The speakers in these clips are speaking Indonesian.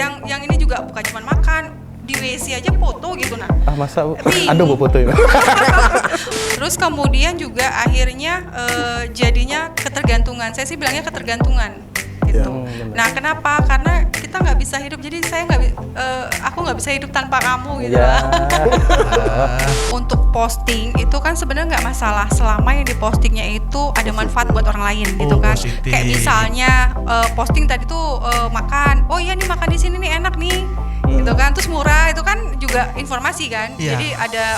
yang ini juga bukan cuma makan, di WC aja foto gitu nah. Masa Bu? Ada Bu foto ya? Terus kemudian juga akhirnya jadinya ketergantungan. Saya sih bilangnya ketergantungan gitu. Nah, kenapa? Karena kita nggak bisa hidup. Jadi aku nggak bisa hidup tanpa kamu gitu. Untuk posting itu kan sebenarnya nggak masalah selama yang dipostingnya itu ada manfaat buat orang lain gitu kan. Positif. Kayak misalnya posting tadi tuh makan. Oh iya nih makan di sini nih enak nih. Gitu kan, terus murah, itu kan juga informasi kan. Jadi ada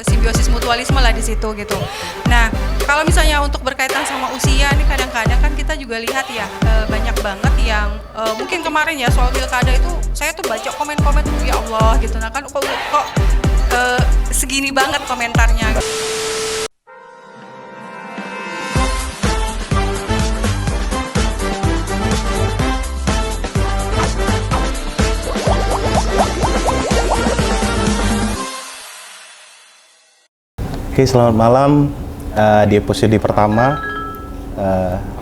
simbiosis mutualisme lah di situ gitu. Nah, kalau misalnya untuk berkaitan sama usia nih, kadang-kadang kan kita juga lihat ya banyak banget yang mungkin kemarin ya soal pilkada itu saya tuh baca komen-komen tuh ya Allah gitu. Nah kan kok segini banget komentarnya. Oke, selamat malam di episode pertama.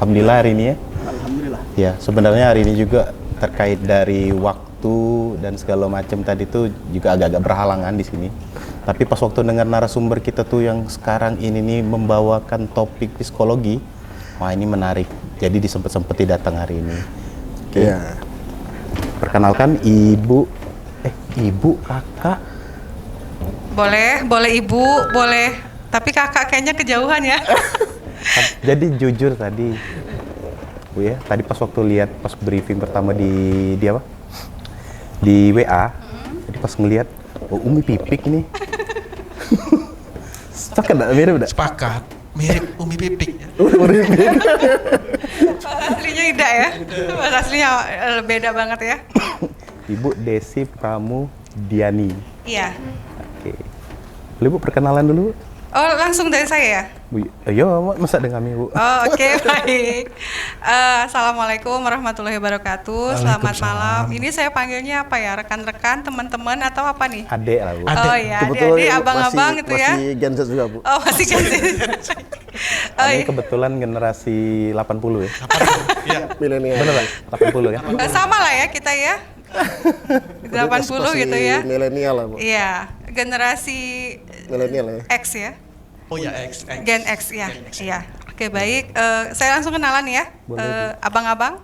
Alhamdulillah hari ini ya. Alhamdulillah. Ya, sebenarnya hari ini juga terkait dari waktu dan segala macam tadi tuh juga agak-agak berhalangan di sini. Tapi pas waktu dengar narasumber kita tuh yang sekarang ini nih membawakan topik psikologi, wah ini menarik. Jadi disempet-sempeti datang hari ini. Oke. Iya. Perkenalkan ibu, kakak. Boleh ibu, boleh. Tapi kakak kayaknya kejauhan ya. Jadi jujur tadi, Bu ya, tadi pas waktu lihat pas briefing pertama di apa? Di WA, jadi pas ngelihat, oh Umi Pipik nih. Cocok enggak? Mirip enggak? Sepakat, mirip Umi Pipik. Aslinya tidak ya. Aslinya beda banget ya. Ibu Desi Pramudiani. Iya. Oke. Boleh Bu perkenalan dulu? Oh, langsung dari saya ya? Bu, ayo, masa dengan kami Bu? Oh, oke, baik. Assalamualaikum warahmatullahi wabarakatuh. Selamat malam. Ini saya panggilnya apa ya? Rekan-rekan, teman-teman atau apa nih? Adek lah Bu. Oh iya, adik-adik, abang-abang itu ya? Masih Gen Z juga, Bu. Oh, masih kan sih. Oh, Ini iya. kebetulan generasi 80 ya? Iya. Milenial. Bener Pak? 80 ya? Sama lah ya kita ya. 80 gitu ya. Milenial lah, Bu. Iya, generasi Milenial ya. X ya. Oh ya, X. Gen X ya. Iya. Oke, baik. Saya langsung kenalan ya. Abang-abang.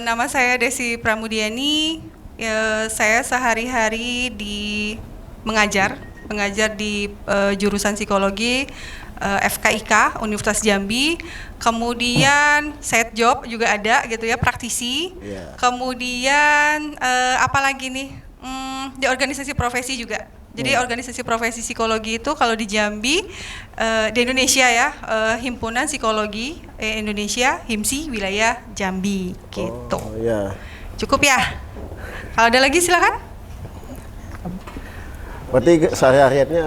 Nama saya Desi Pramudiani. Saya sehari-hari mengajar di jurusan psikologi FKIK Universitas Jambi. Kemudian set job juga ada gitu ya, praktisi. Iya. Kemudian apalagi nih? Di organisasi profesi juga. Jadi organisasi profesi psikologi itu kalau di Jambi, di Indonesia ya, Himpunan Psikologi Indonesia, HIMSI wilayah Jambi gitu. Oh, iya. Cukup ya? Kalau ada lagi silakan. Berarti sehari-hariannya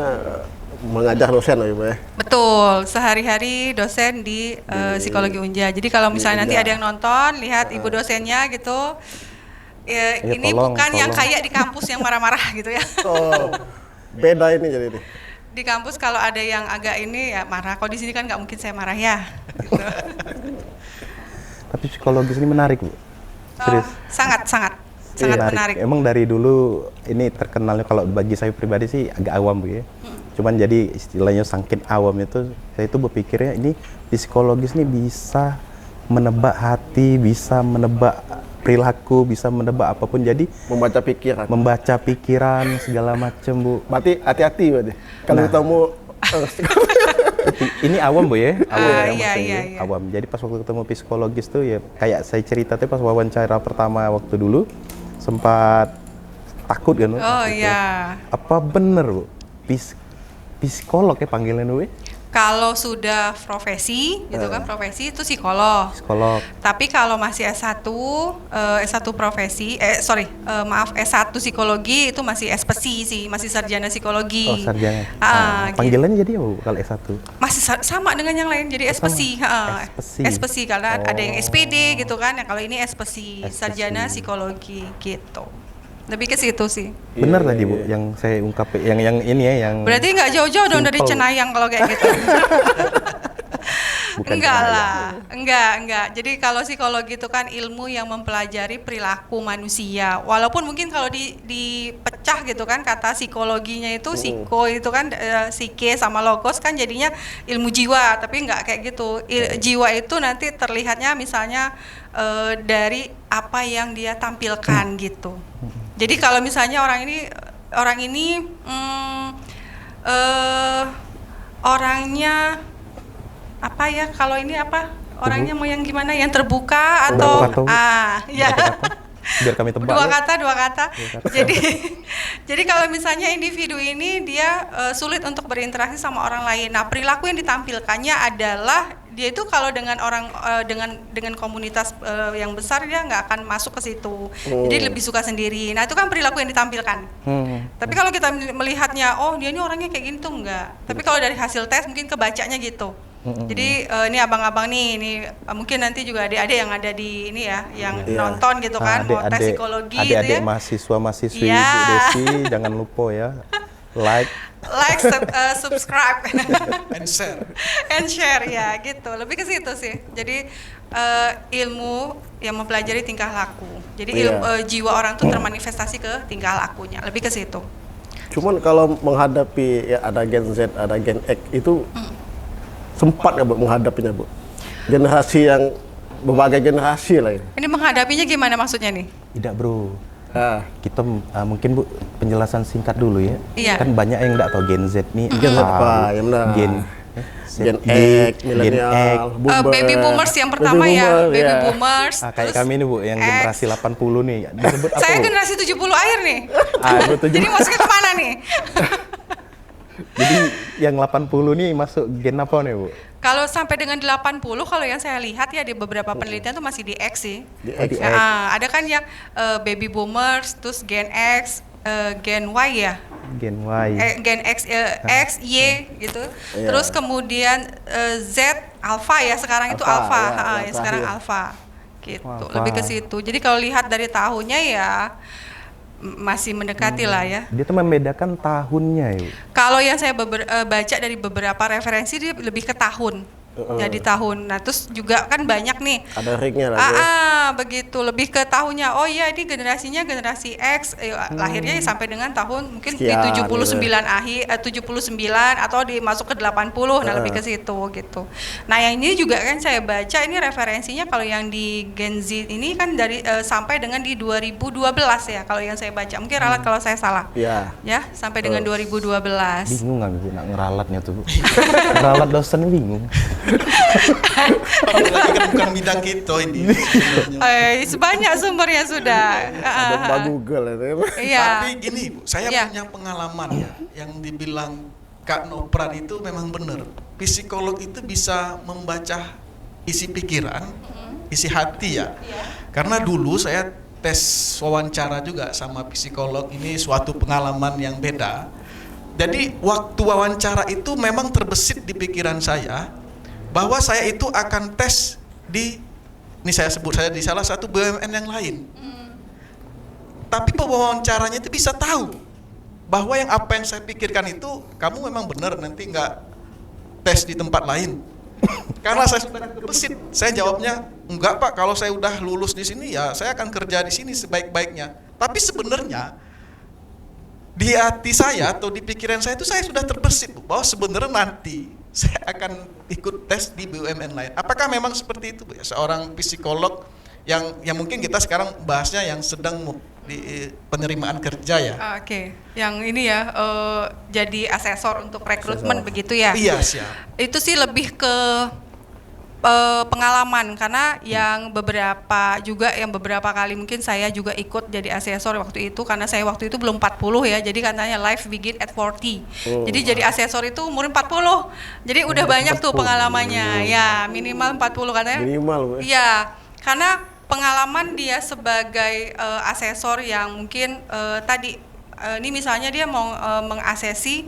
mengajar dosen loh, Ibu ya. Betul, sehari-hari dosen di Psikologi Unja. Jadi kalau misalnya nanti Unja. ada yang nonton, lihat ibu dosennya gitu. Ya, Ya, ini tolong, bukan yang tolong. kayak di kampus yang marah-marah gitu ya. Oh, beda ini jadi nih. Di kampus kalau ada yang agak ini ya marah. Kalau di sini kan nggak mungkin saya marah ya. Gitu. Tapi psikologis ini menarik Bu. Serius. Sangat menarik. Emang dari dulu ini terkenalnya kalau bagi saya pribadi sih agak awam Bu ya. Cuman jadi istilahnya saking awam itu saya itu berpikirnya ini psikologis nih bisa menebak hati, bisa menebak perilaku, bisa menebak apapun. Jadi Membaca pikiran. membaca pikiran segala macam Bu. Berarti hati-hati berarti. Kalau Nah. ketemu Ini awam Bu ya, awam ya, iya, maksudnya, iya. awam. Jadi pas waktu ketemu psikologis tuh ya kayak saya cerita tuh pas wawancara pertama waktu dulu sempat takut kan Bu. Oh waktu itu. iya. Apa bener Bu? Psikolog ya panggilan Bu? Kalau sudah profesi gitu kan, profesi itu psikolog. Psikolog. Tapi kalau masih S1 profesi, S1 psikologi itu masih SPSI sih, masih sarjana psikologi. Oh, sarjana. Gitu. Panggilannya jadi apa Bu kalau S1? Masih sama dengan yang lain, jadi SPSI. SPSI. SPSI karena ada yang Oh. SPD gitu kan, ya kalau ini SPSI, SPSI. sarjana psikologi gitu. Lebih ke situ sih. Bener Iya, tadi Bu iya. yang saya ungkap yang ini ya yang Berarti nggak jauh-jauh dong dari Simple. Cenayang kalau kayak gitu. bukan Enggak cahaya. lah, enggak. Jadi kalau psikologi itu kan ilmu yang mempelajari perilaku manusia. Walaupun mungkin kalau dipecah gitu kan kata psikologinya itu psiko itu kan psike sama logos kan jadinya ilmu jiwa, tapi enggak kayak gitu. Jiwa itu nanti terlihatnya misalnya dari apa yang dia tampilkan gitu. Jadi kalau misalnya orang ini orangnya apa ya, kalau ini apa orangnya mau yang gimana, yang terbuka atau ya Biar kami tebak. dua kata. Jadi kalau misalnya individu ini dia sulit untuk berinteraksi sama orang lain. Nah, perilaku yang ditampilkannya adalah dia itu kalau dengan orang dengan komunitas yang besar dia nggak akan masuk ke situ. Jadi lebih suka sendiri. Nah, itu kan perilaku yang ditampilkan. Tapi kalau kita melihatnya, oh dia ini orangnya kayak gini tuh enggak. Tapi kalau dari hasil tes mungkin kebacanya gitu. Jadi ini abang-abang nih, ini mungkin nanti juga adik-adik yang ada di ini ya, yang nonton gitu kan, mau tes psikologi gitu ya. Adik-adik mahasiswa-mahasiswi Iya. Ibu Desi, jangan lupa ya, like. Subscribe, And share. and share ya, gitu. Lebih ke situ sih. Jadi ilmu yang mempelajari tingkah laku. Jadi jiwa orang tuh termanifestasi ke tingkah lakunya. Lebih ke situ. Cuman kalau menghadapi ya ada Gen Z, ada Gen X itu sempat nggak Bu menghadapinya Bu? Generasi yang berbagai generasi lah ini. Ini menghadapinya gimana maksudnya nih? Tidak bro, Ah, kita mungkin Bu penjelasan singkat dulu ya. Iya. Kan banyak yang nggak tahu Gen Z nih. Gen Z tahu. apa? Ya benar. Gen Gen Z, X, Gen milenial, X. Baby boomers yang pertama Baby ya, boomer, baby ya. boomers. Kayak terus kami nih Bu, yang X. generasi 80 nih. Disebut apa Saya Bu? generasi 70 akhir nih. Betul Jadi juga. masuknya kemana nih? Jadi yang 80 nih masuk gen apa nih Bu? Kalau sampai dengan 80, kalau yang saya lihat ya di beberapa penelitian tuh masih di X sih. Di X. X. Ada kan yang baby boomers, terus Gen X, Gen Y ya, Gen Y. Gen X, X, Y gitu. Iya. Terus kemudian Z, Alpha ya sekarang itu Alpha, Alpha, ya, yang ya sekarang terakhir. Alpha, gitu. Alpha. Lebih ke situ. Jadi kalau lihat dari tahunnya ya masih mendekati lah ya. Dia tuh membedakan tahunnya ya Bu. Kalau yang saya baca dari beberapa referensi dia lebih ke tahun. Jadi tahun. Nah, terus juga kan banyak nih. Ada ringnya lagi. Begitu. Lebih ke tahunnya. Oh iya, ini generasinya generasi X. Lahirnya ya sampai dengan tahun mungkin di Sekian, 79 gitu. akhir 79 atau masuk ke 80. Nah, lebih ke situ gitu. Nah, yang ini juga kan saya baca ini referensinya kalau yang di Gen Z ini kan dari sampai dengan di 2012 ya kalau yang saya baca. Mungkin ralat kalau saya salah. Iya. Ya, sampai dengan 2012. Bingung nggak Bu nak ngeralatnya tuh Bu? Ngeralat dosen bingung. Apalagi kan bukan bidang kita ini. sebenarnya. Sebanyak sumbernya sudah. Ada Mbak Google itu. Iya. Tapi gini Bu, saya Iya. punya pengalaman ya, yang dibilang Kak Nopran itu memang benar. Psikolog itu bisa membaca isi pikiran, isi hati ya. Karena dulu saya tes wawancara juga sama psikolog, ini suatu pengalaman yang beda. Jadi waktu wawancara itu memang terbesit di pikiran saya bahwa saya itu akan tes ini saya sebut saya di salah satu BUMN yang lain. Tapi pewawancaranya itu bisa tahu bahwa apa yang saya pikirkan itu kamu memang benar, nanti nggak tes di tempat lain. Karena saya sudah terbesit, saya jawabnya enggak Pak, kalau saya udah lulus di sini ya saya akan kerja di sini sebaik-baiknya. Tapi sebenarnya di hati saya atau di pikiran saya itu saya sudah terbesit Bu, bahwa sebenarnya nanti saya akan ikut tes di BUMN lain. Apakah memang seperti itu Bu ya? Seorang psikolog yang mungkin kita sekarang bahasnya yang sedang di penerimaan kerja ya. Oke. Yang ini ya jadi asesor untuk rekrutmen begitu ya. Iya siap. Itu sih lebih ke pengalaman karena yang beberapa kali mungkin saya juga ikut jadi asesor waktu itu karena saya waktu itu belum 40 ya. Jadi katanya life begin at 40. Jadi jadi asesor itu umur 40. Jadi udah banyak tuh pengalamannya. Ya, minimal 40 katanya. Minimal Bu. Iya, karena pengalaman dia sebagai asesor yang mungkin tadi ini misalnya dia mau mengasesi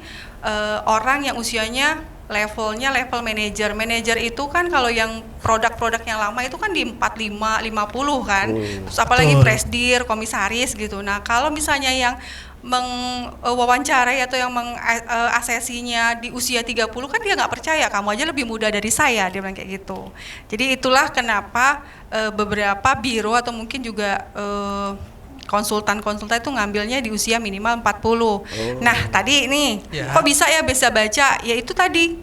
orang yang usianya levelnya level manajer. Manajer itu kan kalau yang produk-produk yang lama itu kan di 45, 50 kan. Terus apalagi presdir, komisaris gitu. Nah, kalau misalnya yang wawancarai atau yang mengasesinya di usia 30 kan dia nggak percaya, kamu aja lebih muda dari saya, dia bilang kayak gitu. Jadi itulah kenapa beberapa biro atau mungkin juga konsultan-konsultan itu ngambilnya di usia minimal 40. Nah, tadi nih, kok bisa ya bisa baca? Ya itu tadi,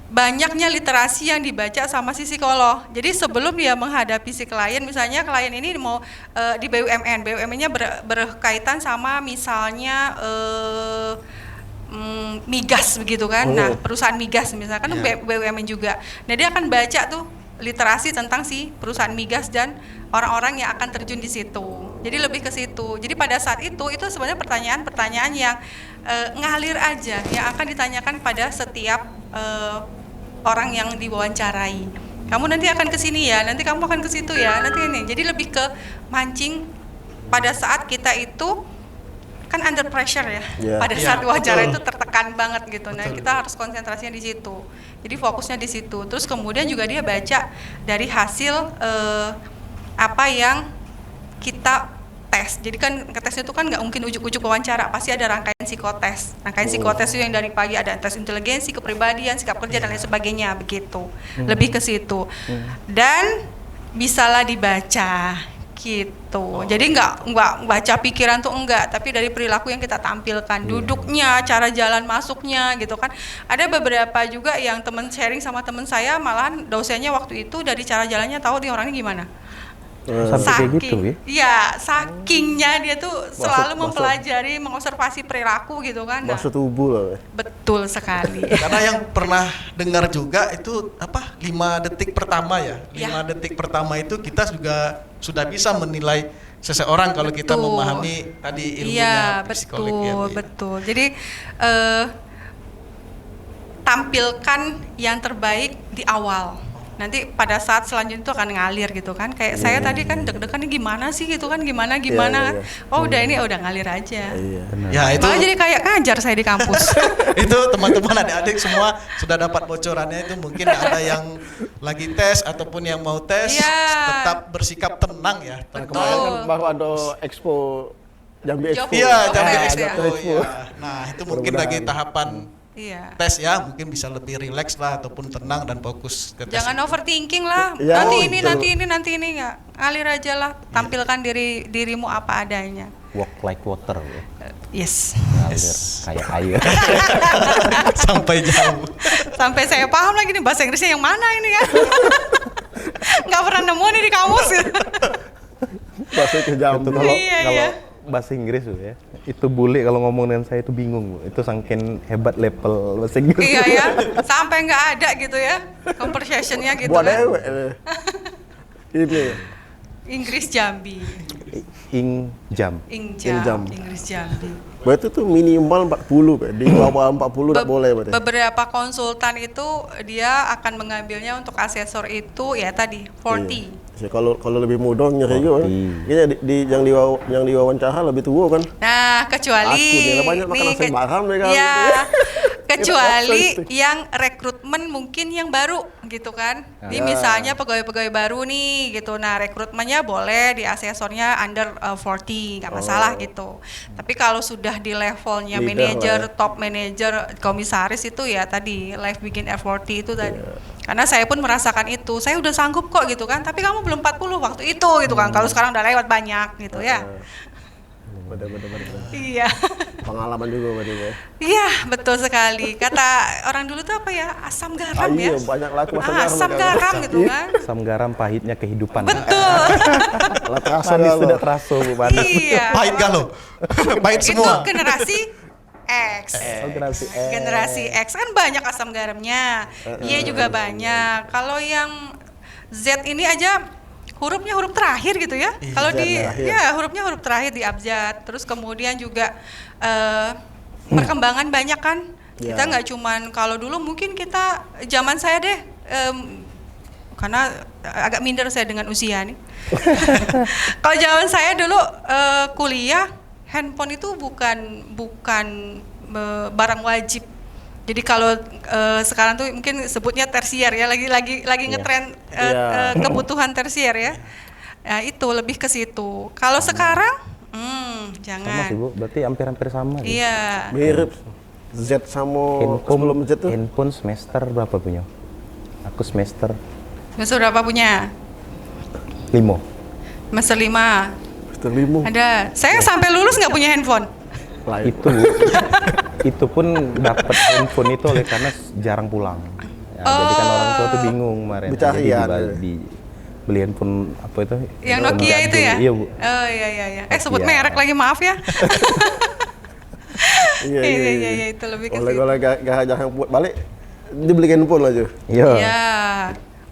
banyaknya literasi yang dibaca sama si psikolog. Jadi sebelum dia menghadapi si klien, misalnya klien ini mau di BUMN-nya berkaitan sama misalnya migas begitu kan. Nah, perusahaan migas misalkan BUMN juga. Nah, dia akan baca tuh literasi tentang si perusahaan migas dan orang-orang yang akan terjun di situ. Jadi lebih ke situ. Jadi pada saat itu sebenarnya pertanyaan-pertanyaan yang ngalir aja yang akan ditanyakan pada setiap orang yang diwawancarai. Kamu nanti akan ke sini ya, nanti kamu akan ke situ ya, nanti ini. Jadi lebih ke mancing pada saat kita itu kan under pressure ya. Pada saat wawancara itu tertekan banget gitu. Nah, kita harus konsentrasinya di situ. Jadi fokusnya di situ. Terus kemudian juga dia baca dari hasil apa yang kita tes. Jadi kan tesnya itu kan nggak mungkin ujuk-ujuk wawancara, pasti ada rangkaian psikotes. Rangkaian psikotes itu yang dari pagi ada tes inteligensi, kepribadian, sikap kerja dan lain sebagainya begitu. Lebih ke situ. Dan bisalah dibaca gitu. Jadi nggak baca pikiran tuh enggak, tapi dari perilaku yang kita tampilkan, duduknya, cara jalan masuknya gitu kan. Ada beberapa juga yang teman sharing sama teman saya, malahan dosennya waktu itu dari cara jalannya tahu dia orangnya gimana. Sampai kayak gitu ya? Iya, sakingnya dia tuh selalu mempelajari, mengobservasi perilaku gitu kan. Bahasa tubuh lah. Betul sekali. Karena yang pernah dengar juga itu 5 detik pertama ya. 5 detik pertama itu kita juga sudah bisa menilai seseorang kalau kita memahami tadi ilmunya psikologi. Betul. Jadi tampilkan yang terbaik di awal. Nanti pada saat selanjutnya itu akan ngalir gitu kan. Kayak saya tadi kan deg-degan nih gimana sih gitu kan, gimana. Oh udah ini udah ngalir aja. Ya itu. Malah jadi kayak ngajar saya di kampus. Itu teman-teman adik-adik semua sudah dapat bocorannya. Itu mungkin ada yang lagi tes ataupun yang mau tes tetap bersikap tenang ya. Kemarin kan baru ada expo Jambi Expo. Iya, Jambi Expo. Nah, itu mungkin lagi tahapan tes ya, mungkin bisa lebih rileks lah ataupun tenang dan fokus ke tes. Jangan overthinking lah. Nanti ini nggak, ngalir aja lah. Tampilkan dirimu apa adanya. Walk like water ya. Yes. Ngalir kayak air. Sampai jauh. Sampai saya paham lagi nih bahasa Inggrisnya yang mana ini ya. Nggak pernah nemu nih di kamus. Bahasa kejam. Kalau bahasa Inggris ya, itu bule kalau ngomong dengan saya itu bingung, Bu. Itu saking hebat level bahasa Inggris. Iya ya, sampai nggak ada gitu ya conversationnya gitu. Buat kan. Ini Inggris Jambi. Ingjam. Inggris Jambi. Berarti tuh minimal 40 kan? Di bawah 40 tak boleh berarti. Beberapa konsultan itu dia akan mengambilnya untuk asesor itu ya tadi 40. Ya, kalau lebih muda nyeri juga kan. Ini yang diwawancara lebih tua kan. Nah, kecuali banyak makan nasi maram mereka. Ya. Kecuali yang rekrutmen mungkin yang baru gitu kan. Di misalnya pegawai-pegawai baru nih gitu. Nah, rekrutmennya boleh di asesornya under 40, nggak masalah gitu. Tapi kalau sudah di levelnya manajer, top manager, komisaris itu ya tadi life begin at 40 itu tadi. Karena saya pun merasakan itu. Saya udah sanggup kok gitu kan. Tapi kamu belum 40 waktu itu gitu kan. Kalau sekarang udah lewat banyak gitu ya. Benar. Iya. Pengalaman juga berarti ya. Iya, betul sekali. Kata orang dulu tuh apa ya? Asam garam ya. Iya, banyak laku asam garam gitu kan. Asam garam pahitnya kehidupan. Betul. Manis sudah terasa, Bu. Iya. Pahit gak lo? Pahit semua. Itu generasi X. Generasi X kan banyak asam garamnya. Y juga banyak. Kalau yang Z ini aja hurufnya huruf terakhir gitu ya. Kalau di hurufnya huruf terakhir di abjad. Terus kemudian juga perkembangan banyak kan. Kita nggak cuman kalau dulu mungkin kita zaman saya deh karena agak minder saya dengan usia nih. Kalau zaman saya dulu kuliah handphone itu bukan barang wajib Jadi kalau sekarang tuh mungkin sebutnya tersier ya, lagi ngetren kebutuhan tersier ya. Ya itu lebih ke situ. Kalau sekarang jangan. Sama sih Bu, berarti hampir-hampir sama. Iya. Mirip Z sama sebelum Z tuh. Handphone semester berapa punya? Aku semester Semester berapa punya? 5. Semester 5. Semester 5. Ada. Saya sampai lulus nggak punya handphone. Lain. Itu Bu, itu pun dapat handphone itu oleh karena jarang pulang. Ya, jadi kan orang tua tuh bingung kemarin. Bercarian. Jadi beli handphone apa itu? Yang Nokia itu ya? Iya Bu. Oh iya. Sebut Nokia. merek lagi, maaf ya. Iya. Itu lebih ke situ. Oleh-oleh gak yang buat balik dibelikan handphone aja. Iya. Iya.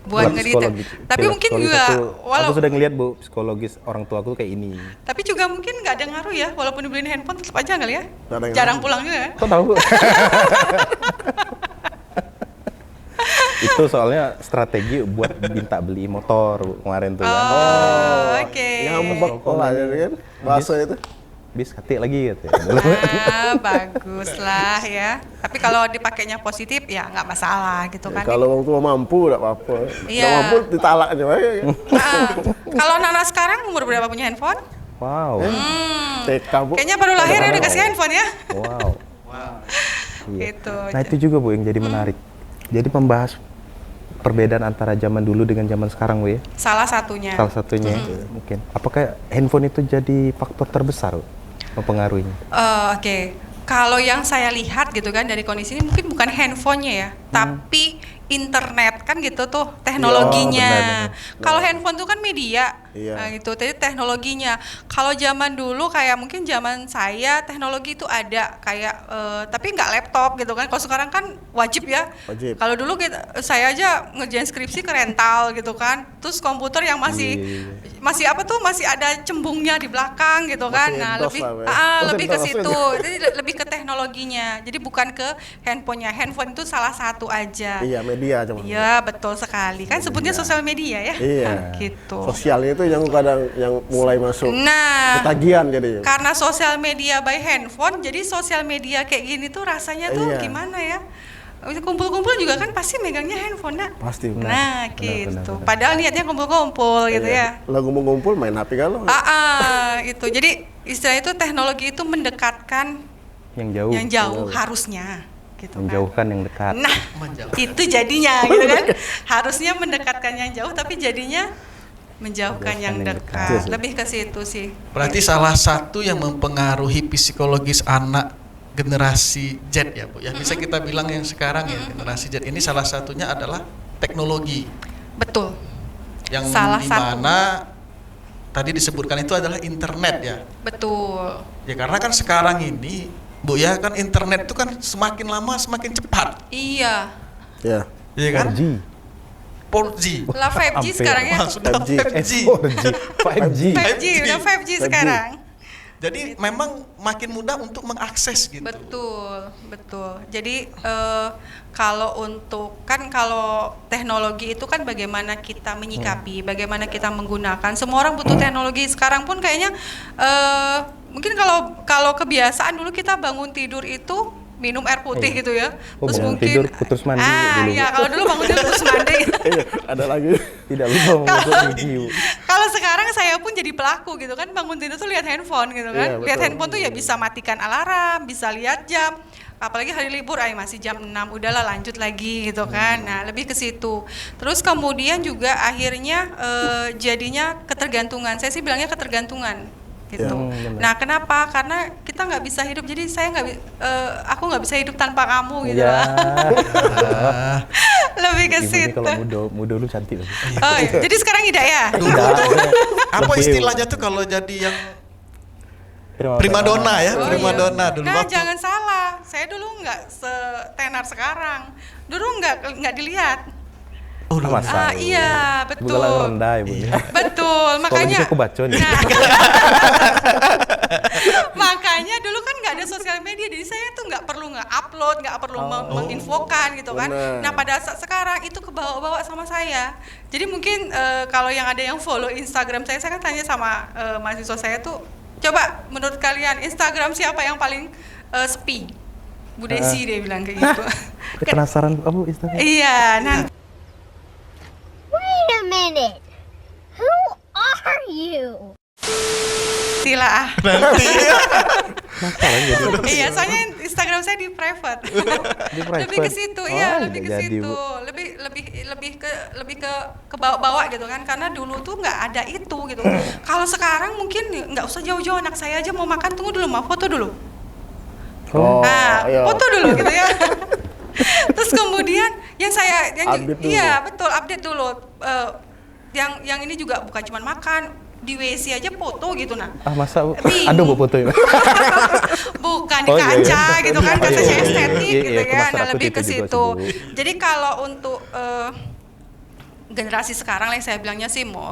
Buat ngedetail. Tapi mungkin juga aku sudah ngeliat Bu, psikologis orang tua aku kayak ini. tapi juga mungkin nggak ada ngaruh ya, walaupun dibeliin handphone tetap aja kali ya. Nggak ada yang Jarang ngaruh. pulang juga. Kok tahu? Itu soalnya strategi buat minta beli motor Bu, kemarin tuh kan. Oh, oke. Ngambek lah jadi kan. Bahasa itu. Bis ketik lagi gitu. Bagus lah ya. Tapi kalau dipakainya positif ya nggak masalah gitu kan. Kalau orang tua mampu enggak apa-apa. Iya. Nggak mampu ditalak aja. Kalau Nana sekarang umur berapa punya handphone? Wow. TK Bu. Kayaknya baru lahir ya udah kasih handphone ya. Wow. Iya. Gitu. Nah itu juga Bu yang jadi menarik. Jadi membahas perbedaan antara zaman dulu dengan zaman sekarang Bu ya. Salah satunya. Salah satunya mungkin. Apakah handphone itu jadi faktor terbesar Bu, mempengaruhinya? Oke. Kalau yang saya lihat gitu kan dari kondisi ini mungkin bukan handphonenya ya, tapi internet kan gitu tuh teknologinya. Kalau handphone tuh kan media, Iya. nah, gitu. Jadi teknologinya. Kalau zaman dulu kayak mungkin zaman saya teknologi itu ada kayak, tapi nggak laptop gitu kan. Kalau sekarang kan wajib ya. Wajib. Kalau dulu saya aja ngerjain skripsi ke rental gitu kan. Terus komputer yang masih apa tuh masih ada cembungnya di belakang gitu kan. Masih Nah DOS lebih lah, ya. lebih ke DOS situ. aja. Jadi lebih ke teknologinya. Jadi bukan ke handphonenya. Handphone itu salah satu aja. Iya, media cuma. Iya, betul sekali. Kan sebutnya sosial media ya. Iya. Nah, gitu. Sosialnya itu yang kadang yang mulai masuk Nah, ketagihan jadi. karena sosial media by handphone, jadi sosial media kayak gini tuh rasanya tuh Iya. gimana ya? Kumpul-kumpul juga kan pasti megangnya handphone nak. Pasti. Nah, gitu. benar. Padahal niatnya kumpul-kumpul gitu ya. Lagu mau ngumpul main HP kalau. Itu. Jadi istilah itu teknologi itu mendekatkan Yang jauh. harusnya gitu kan. Menjauhkan yang dekat. Nah, itu jadinya gitu kan. Harusnya mendekatkan yang jauh tapi jadinya menjauhkan yang dekat. Lebih ke situ sih. Berarti salah satu yang mempengaruhi psikologis anak generasi Z ya Bu ya. Bisa kita bilang yang sekarang ya generasi Z ini salah satunya adalah teknologi. Betul. Yang Salah dimana tadi disebutkan itu adalah internet ya. Betul. Ya karena kan sekarang ini Bu ya kan internet itu kan semakin lama semakin cepat. Iya. Ya. Iya kan? 4G. 4G. Lah 5G sekarang ya. Wah, sudah 5G. 5G. 5G. 5G udah 5G sekarang. Jadi memang makin mudah untuk mengakses gitu. Betul. Jadi kalau teknologi itu kan bagaimana kita menyikapi, bagaimana kita menggunakan. Semua orang butuh teknologi. Sekarang pun kayaknya mungkin kalau kebiasaan dulu kita bangun tidur itu minum air putih gitu ya. Terus bangun mungkin tidur putus mandi dulu. iya kalau dulu bangun tidur putus mandi. Ada lagi. Tidak lupa masuk gigi. Kalau sekarang saya pun jadi pelaku gitu kan, bangun tidur tuh lihat handphone gitu kan. Iya, betul. Lihat handphone tuh ya bisa matikan alarm, bisa lihat jam. Apalagi hari libur, masih jam 6, udahlah lanjut lagi gitu kan. Nah, lebih ke situ. Terus kemudian juga akhirnya jadinya ketergantungan. Saya sih bilangnya ketergantungan gitu. Nah, kenapa? Karena kita nggak bisa hidup. Jadi aku nggak bisa hidup tanpa kamu gitu. Ya. Lebih ke Ibu ini situ. kalau muda lu cantik loh. Oh, iya. Jadi sekarang tidak ya? Apa istilahnya tuh kalau jadi yang primadona ya, Oh, primadona iya. dulu Nah, waktu. jangan salah. Saya dulu nggak setenar sekarang. Dulu nggak dilihat. Oh, dulu. Masa? Iya, betul. Bukan rendah ibu. Betul, makanya. Psikologis aku baca nih. Nah, makanya dulu kan nggak ada sosial media, jadi saya tuh nggak perlu nge-upload, nggak perlu menginfokan gitu kan. Benar. Nah pada saat sekarang itu kebawa-bawa sama saya. Jadi mungkin kalau yang ada yang follow Instagram saya kan tanya sama mahasiswa saya tuh, coba menurut kalian Instagram siapa yang paling sepi? Bu Desi dia bilang kayak gitu. Penasaran Bu Instagram? Iya, nah Wait a minute. Who are you? istilah. Penasaran jadi. Iya, soalnya Instagram saya di private. Di private? Lebih ke situ, Oh, iya, nggak lebih ke jadi, situ. Bu. Lebih ke bawa-bawa gitu kan, karena dulu tuh nggak ada itu gitu. Kalau sekarang mungkin nggak usah jauh-jauh, anak saya aja mau makan tunggu dulu, mau foto dulu. Oh, Nah, iya. foto dulu gitu ya. Terus kemudian Update dulu. iya betul, update dulu. Yang ini juga bukan cuma makan, di WC aja foto gitu nah. Ah masa Bu? Bingung. Ada Bu fotonya? Bukan di Oh, iya, kaca iya. gitu kan, Oh, kaca iya, iya, estetik iya, gitu iya, ya. maksud Nah, aku lebih gitu ke juga sih, situ. Bu. Jadi kalau untuk generasi sekarang yang saya bilangnya sih mau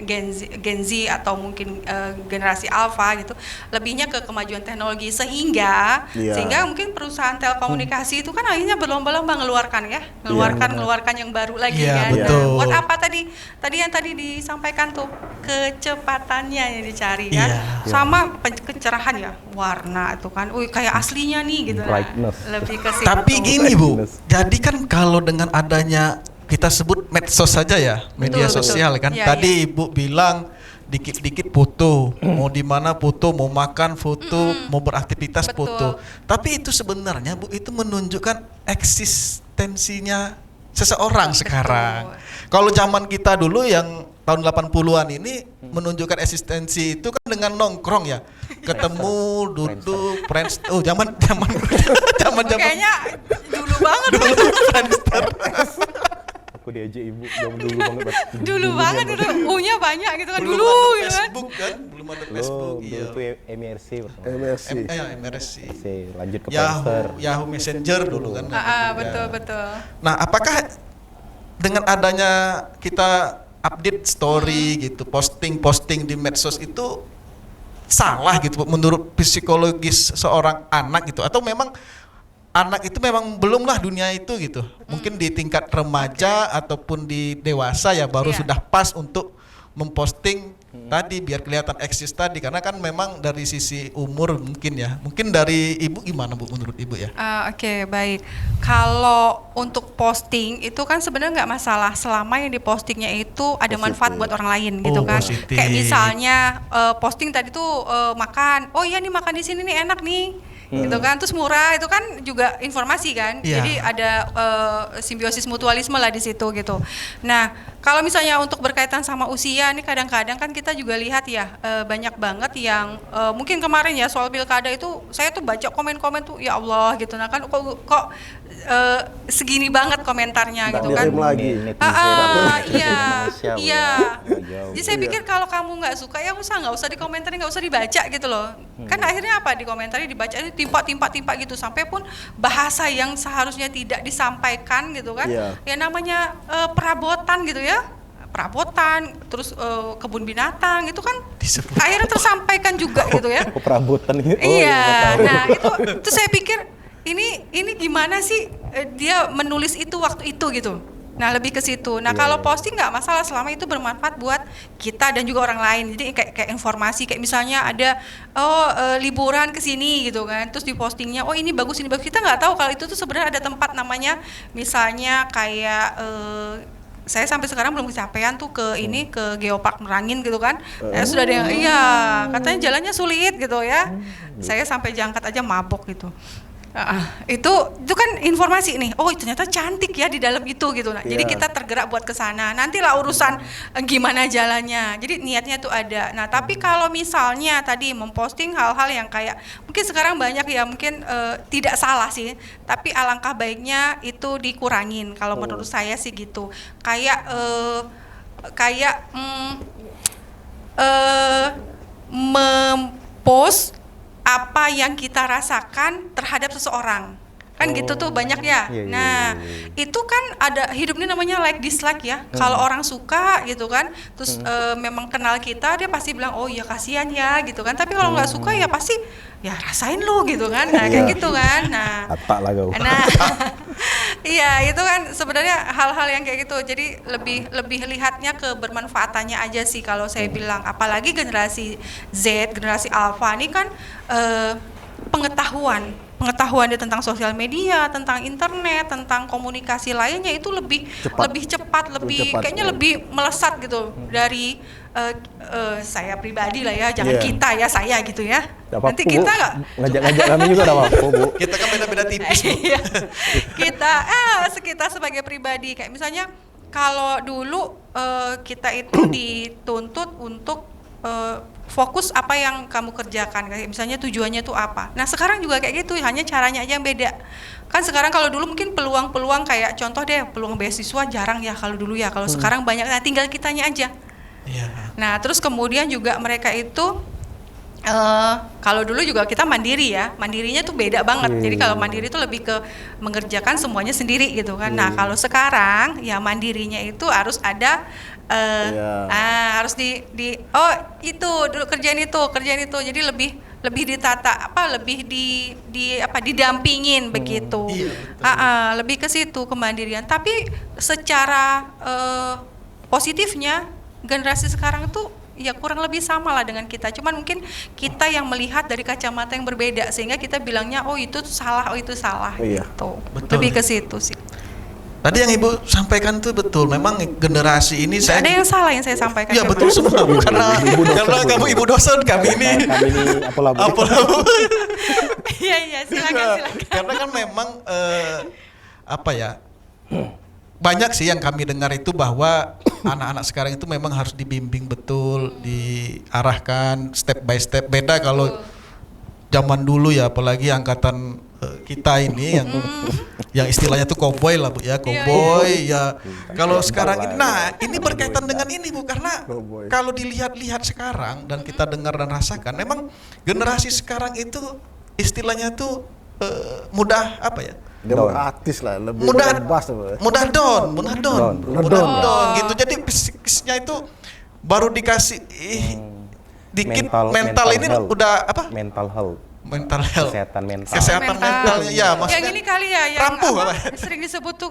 Gen Z atau mungkin generasi Alpha gitu, lebihnya ke kemajuan teknologi sehingga Iya. mungkin perusahaan telekomunikasi itu kan akhirnya berlomba-lomba ngeluarkan ngeluarkan yang baru lagi Iya, kan. betul. Buat apa tadi yang tadi disampaikan tuh, kecepatannya yang dicari kan, Iya. sama pencerahan ya, warna itu kan, kayak aslinya nih gitu. Nah, Brightness. lebih ke situ. Tapi gini Bu, Brightness. jadi kan kalau dengan adanya kita sebut medsos saja ya, media Betul, sosial betul. kan. Iya, Tadi Ibu bilang dikit-dikit foto, mau di mana foto, mau makan foto, mau beraktivitas Betul. foto. Tapi itu sebenarnya Bu, itu menunjukkan eksistensinya seseorang sekarang. Kalau zaman kita dulu yang tahun 80-an ini menunjukkan eksistensi itu kan dengan nongkrong ya. Ketemu, duduk, friends. Oh, zaman Kayaknya dulu banget. Friendster. Aku diajak Ibu zaman dulu banget. Bas. Dulu banget itu U-nya banyak gitu kan, Belum dulu ada gitu kan. Facebook kan, belum ada Lo Facebook. dulu Iya. tuh MRC pertama. MSC. MRC. Lanjut ke Friendster. Yahoo Messenger dulu kan. Betul betul. Nah, apakah dengan adanya kita update story gitu, posting di medsos itu salah gitu menurut psikologis seorang anak gitu, atau memang anak itu memang belumlah dunia itu gitu, mungkin di tingkat remaja ataupun di dewasa ya baru Iya. sudah pas untuk memposting tadi biar kelihatan eksis tadi, karena kan memang dari sisi umur mungkin dari Ibu gimana Bu menurut Ibu ya? Oke, baik. Kalau untuk posting itu kan sebenarnya nggak masalah selama yang dipostingnya itu ada manfaat buat orang lain gitu Oh, kan. positif. Kayak misalnya posting tadi tuh makan, oh iya nih makan di sini nih enak nih. Gitu kan, terus murah, itu kan juga informasi kan. Iya. Jadi ada simbiosis mutualisme lah di situ gitu. Nah, kalau misalnya untuk berkaitan sama usia nih, kadang-kadang kan kita juga lihat ya banyak banget yang mungkin kemarin ya soal pilkada itu saya tuh baca komen-komen tuh ya Allah gitu. Nah kan kok segini banget komentarnya gitu kan. Diam lagi. Iya. Jadi saya pikir kalau kamu nggak suka ya nggak usah dikomentari, nggak usah dibaca gitu loh. Kan akhirnya apa, dikomentari, dibaca, ini timpa gitu, sampai pun bahasa yang seharusnya tidak disampaikan gitu kan. Iya. Ya namanya perabotan gitu ya. Perabotan, terus kebun binatang itu kan Disebut akhirnya tersampaikan juga gitu ya. Oh, perabotan gitu. Iya, nah itu saya pikir ini gimana sih dia menulis itu waktu itu gitu. Nah lebih ke situ. Nah kalau posting nggak masalah selama itu bermanfaat buat kita dan juga orang lain. Jadi kayak informasi, kayak misalnya ada liburan ke sini gitu kan, terus di postingnya oh ini bagus. Kita nggak tahu kalau itu tuh sebenarnya ada tempat namanya misalnya kayak saya sampai sekarang belum kecapean tuh ke ini ke Geopark Merangin gitu kan. Sudah ada yang katanya jalannya sulit gitu ya. Saya sampai jangkat aja mabok gitu. Itu kan informasi nih. Oh ternyata cantik ya di dalam itu gitu. Nah, jadi kita tergerak buat ke sana. Nantilah urusan gimana jalannya. Jadi niatnya tuh ada. Nah, tapi kalau misalnya tadi memposting hal-hal yang kayak mungkin sekarang banyak ya mungkin tidak salah sih, tapi alangkah baiknya itu dikurangin kalau menurut saya sih gitu. Kayak mempost apa yang kita rasakan terhadap seseorang kan gitu tuh banyak ya. Iya, Nah itu kan ada hidup ini namanya like dislike ya. Kalau orang suka gitu kan, terus memang kenal kita, dia pasti bilang oh iya kasihan ya gitu kan. Tapi kalau nggak suka ya pasti ya rasain lo gitu kan. Nah kayak gitu kan. Nah Atak lah kau. Nah, iya itu kan sebenarnya hal-hal yang kayak gitu. Jadi lebih lihatnya ke bermanfaatannya aja sih kalau saya bilang. Apalagi generasi Z, generasi Alpha ini kan pengetahuan pengetahuan dia tentang sosial media, tentang internet, tentang komunikasi lainnya itu lebih cepat, kayaknya lebih melesat gitu dari saya pribadi lah ya, jangan kita ya, saya gitu ya. Nanti kita nggak ngajak kami juga ada apa, Bu. Kita kan beda-beda tipis, Bu. Iya. kita sebagai pribadi kayak misalnya kalau dulu kita itu dituntut untuk fokus apa yang kamu kerjakan, kayak misalnya tujuannya tuh apa. Nah sekarang juga kayak gitu, hanya caranya aja yang beda. Kan sekarang kalau dulu mungkin peluang-peluang kayak contoh deh, peluang beasiswa jarang ya kalau dulu ya. Kalau sekarang banyak, nah tinggal kitanya aja. Nah terus kemudian juga mereka itu kalau dulu juga kita mandiri ya, mandirinya tuh beda banget. Jadi kalau mandiri itu lebih ke mengerjakan semuanya sendiri gitu kan. Nah kalau sekarang ya mandirinya itu harus ada harus itu dulu kerjaan itu. Jadi lebih ditata lebih didampingin begitu. Lebih ke situ kemandirian. Tapi secara positifnya generasi sekarang tuh ya kurang lebih sama lah dengan kita, cuman mungkin kita yang melihat dari kacamata yang berbeda sehingga kita bilangnya itu salah gitu. Betul. Lebih ke situ sih. Tadi yang Ibu sampaikan tuh betul, memang generasi ini Nggak ada yang salah yang saya sampaikan. Iya betul semua, Bu. Karena kamu ibu dosen, kami ini apalah. Iya silakan. Karena kan memang banyak sih yang kami dengar itu bahwa anak-anak sekarang itu memang harus dibimbing betul, diarahkan step by step. Beda kalau zaman dulu ya, apalagi angkatan kita ini yang istilahnya tuh koboi lah, Bu ya, koboi ya. Kalau sekarang ini, ini berkaitan dengan ini, Bu, karena kalau dilihat-lihat sekarang dan kita dengar dan rasakan, memang generasi sekarang itu istilahnya tuh mudah demokratis lah, lebih mudah down gitu. Jadi psikisnya itu baru dikasih dikit mental ini udah mental health, kesehatan mentalnya ya, maksudnya yang ini kali ya yang sering disebut tuh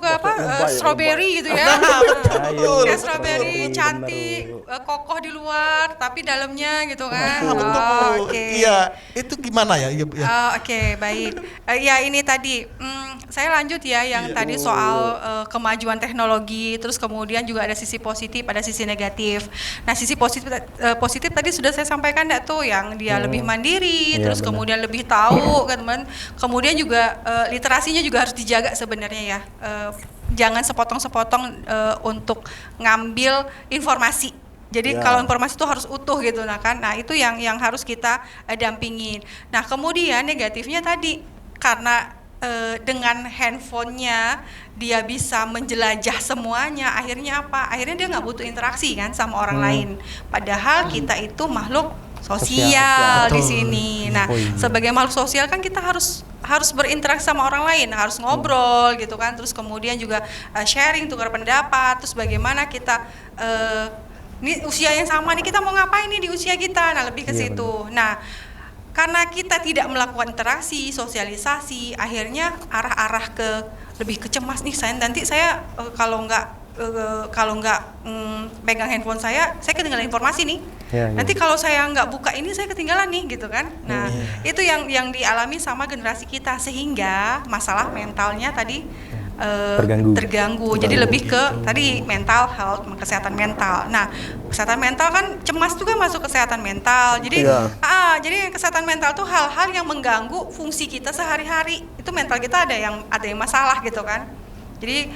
strawberry gitu ya. Betul. Kayak strawberry cantik, kokoh di luar tapi dalamnya gitu kan. Iya, itu gimana ya? Oke, baik. Ya ini tadi saya lanjut ya yang tadi soal kemajuan teknologi, terus kemudian juga ada sisi positif, ada sisi negatif. Nah, sisi positif tadi sudah saya sampaikan enggak tuh, yang dia lebih mandiri, terus kemudian lebih tahu kan teman. Kemudian juga literasinya juga harus dijaga sebenarnya ya. Jangan sepotong-sepotong untuk ngambil informasi. Jadi kalau informasi itu harus utuh gitu Nah, itu yang harus kita dampingin. Nah, kemudian negatifnya tadi karena dengan handphonenya dia bisa menjelajah semuanya, akhirnya apa? Akhirnya dia nggak butuh interaksi kan sama orang lain. Padahal kita itu makhluk sosial di sini. Nah, sebagai makhluk sosial kan kita harus berinteraksi sama orang lain, harus ngobrol gitu kan. Terus kemudian juga sharing, tukar pendapat. Terus bagaimana kita ini usia yang sama nih, kita mau ngapain nih di usia kita? Nah, lebih ke situ. Nah, karena kita tidak melakukan interaksi, sosialisasi, akhirnya arah-arah ke lebih ke cemas nih. Nanti saya kalau nggak pegang handphone saya ketinggalan informasi nih. Nanti kalau saya nggak buka ini saya ketinggalan nih gitu kan. Nah, itu yang dialami sama generasi kita, sehingga masalah mentalnya tadi terganggu. Jadi lebih ke tadi mental health, kesehatan mental. Nah, kesehatan mental kan cemas juga masuk kesehatan mental. Jadi jadi kesehatan mental tuh hal-hal yang mengganggu fungsi kita sehari-hari. Itu mental kita ada yang masalah gitu kan. Jadi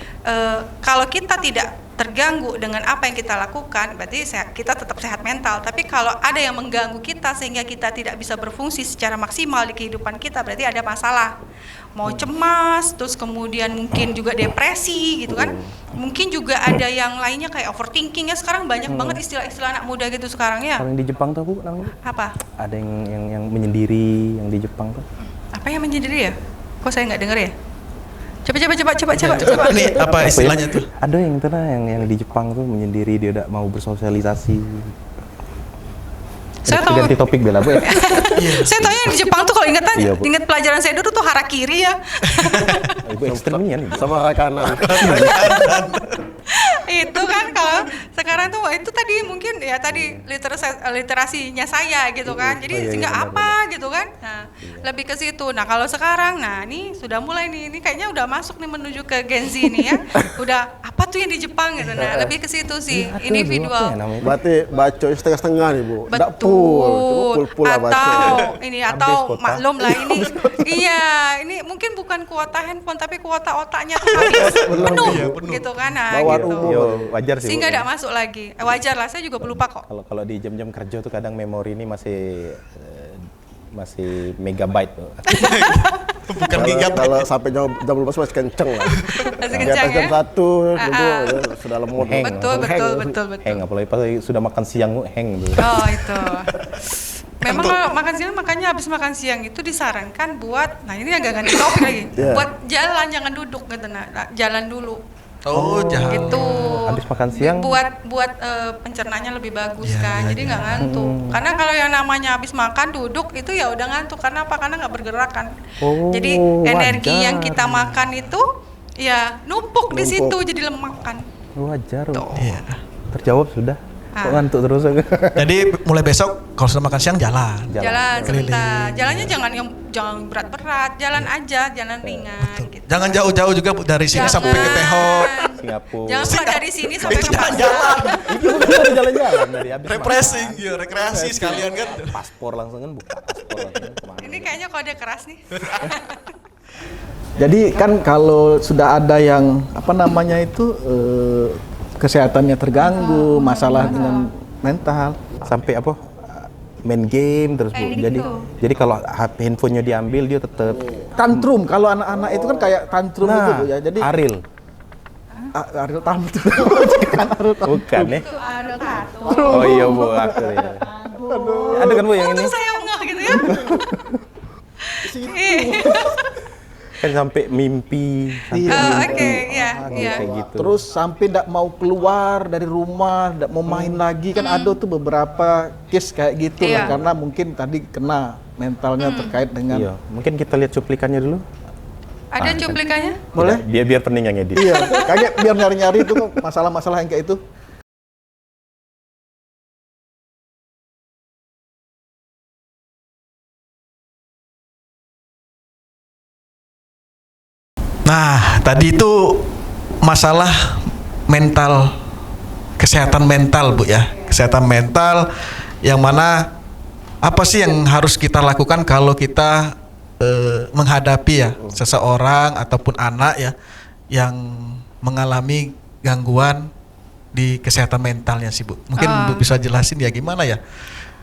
kalau kita tidak terganggu dengan apa yang kita lakukan, berarti kita tetap sehat mental. Tapi kalau ada yang mengganggu kita sehingga kita tidak bisa berfungsi secara maksimal di kehidupan kita, berarti ada masalah. Mau cemas, terus kemudian mungkin juga depresi gitu kan. Mungkin juga ada yang lainnya kayak overthinking ya. Sekarang banyak banget istilah-istilah anak muda gitu sekarang ya. Kalau yang di Jepang tuh, Bu, namanya apa? Ada yang menyendiri yang di Jepang tuh. Apa yang menyendiri ya? Kok saya nggak dengar ya? Coba. Ini apa istilahnya tuh? Ada yang di Jepang tuh menyendiri, dia udah mau bersosialisasi. Saya tahu. Ganti topik Bella, Bu ya. Saya tahu yang di Jepang tuh kalau ingat pelajaran saya dulu tuh harakiri ya. Ibu ekstremnya nih. Sama kanan. Itu kan kalau sekarang tuh itu tadi mungkin ya tadi literasinya saya gitu kan. Jadi sehingga apa gitu gitu kan. Nah, lebih ke situ. Nah, kalau sekarang, nah ini sudah mulai nih, ini kayaknya udah masuk nih menuju ke Gen Z nih ya. Udah apa tuh yang di Jepang gitu. Nah, lebih ke situ sih, individual. Berarti baca setengah-setengah nih Bu. Nggak Betul. full lah baca. Atau kuota. maklum lah ini. Iya, ini mungkin bukan kuota handphone tapi kuota otaknya tuh habis penuh, gitu kan. Nah, Bawaan gitu. umum. Yo, wajar sih. Sehingga Bu. tidak masuk lagi. Wajar lah, saya juga pelupa kok. Kalau di jam-jam kerja tuh kadang memori ini masih megabyte tuh. Bukan gigabyte. Kalau sampai jam 12 masih kenceng lah. Masih Di kencang atas jam ya. 1 dulu sudah lemot. Hang. Betul. Hang, apalagi pas sudah makan siang tuh hang tuh. Oh, itu. Memang kalau makan siang, makanya habis makan siang itu disarankan buat, nah ini agak ganti topik lagi, Yeah. buat jalan, jangan duduk gitu, nah jalan dulu. Oh, jahat. Gitu. Habis makan siang. Buat pencernaannya lebih bagus Iya, kan, iya, jadi nggak ngantuk. Karena kalau yang namanya habis makan duduk itu ya udah ngantuk. Karena apa? Karena nggak bergerak kan. Oh, Jadi energi wajar. yang kita makan itu ya numpuk di situ Numpuk. jadi lemak kan. Wajar. Tuh. Iya. Terjawab sudah. Kok ngantuk terus aku? Jadi mulai besok kalau sudah makan siang jalan. Jalan Keliling. sebentar. Jalannya jangan berat-berat, jalan aja, jalan ringan gitu. Jangan jauh-jauh juga Bu, dari sini sampai ke Tehok. Singapura. Jangan pula dari sini sampai Itu ke pasar. jalan-jalan. Itu kan jalan-jalan dari habis Refreshing, makan. ya, rekreasi sekalian kan. Paspor langsung kan buka paspor langsung kemana. Ini kayaknya kode keras nih. Jadi kan kalau sudah ada yang apa namanya itu kesehatannya terganggu, masalah dengan mental. Sampai apa? Main game terus Bu. Kayak Jadi gitu. jadi kalau handphonenya diambil dia tetap Tantrum, kalau anak-anak itu kan kayak tantrum itu Bu ya. Jadi Ariel. Ariel tantrum. Bukan Ariel tantrum. Bukan ya? Tuh ada kartu. Oh iya Bu, aku ya. Ada kan Bu yang ini? Untung saya enggak gitu ya. Kan sampai mimpi. Sampai Oke, iya, iya. kayak gitu. Terus sampai tidak mau keluar dari rumah, tidak mau main lagi kan ada tuh beberapa case kayak gitu Iya. lah, karena mungkin tadi kena mentalnya terkait dengan Iya, mungkin kita lihat cuplikannya dulu. Ada cuplikannya? boleh? Biar pening yang edit. Iya, kayak biar nyari-nyari itu kok masalah-masalah yang kayak itu. Nah, tadi itu masalah mental, kesehatan mental Bu ya. Kesehatan mental yang mana apa sih yang harus kita lakukan kalau kita menghadapi ya seseorang ataupun anak ya yang mengalami gangguan di kesehatan mentalnya sih Bu. Mungkin Bu bisa jelasin ya gimana ya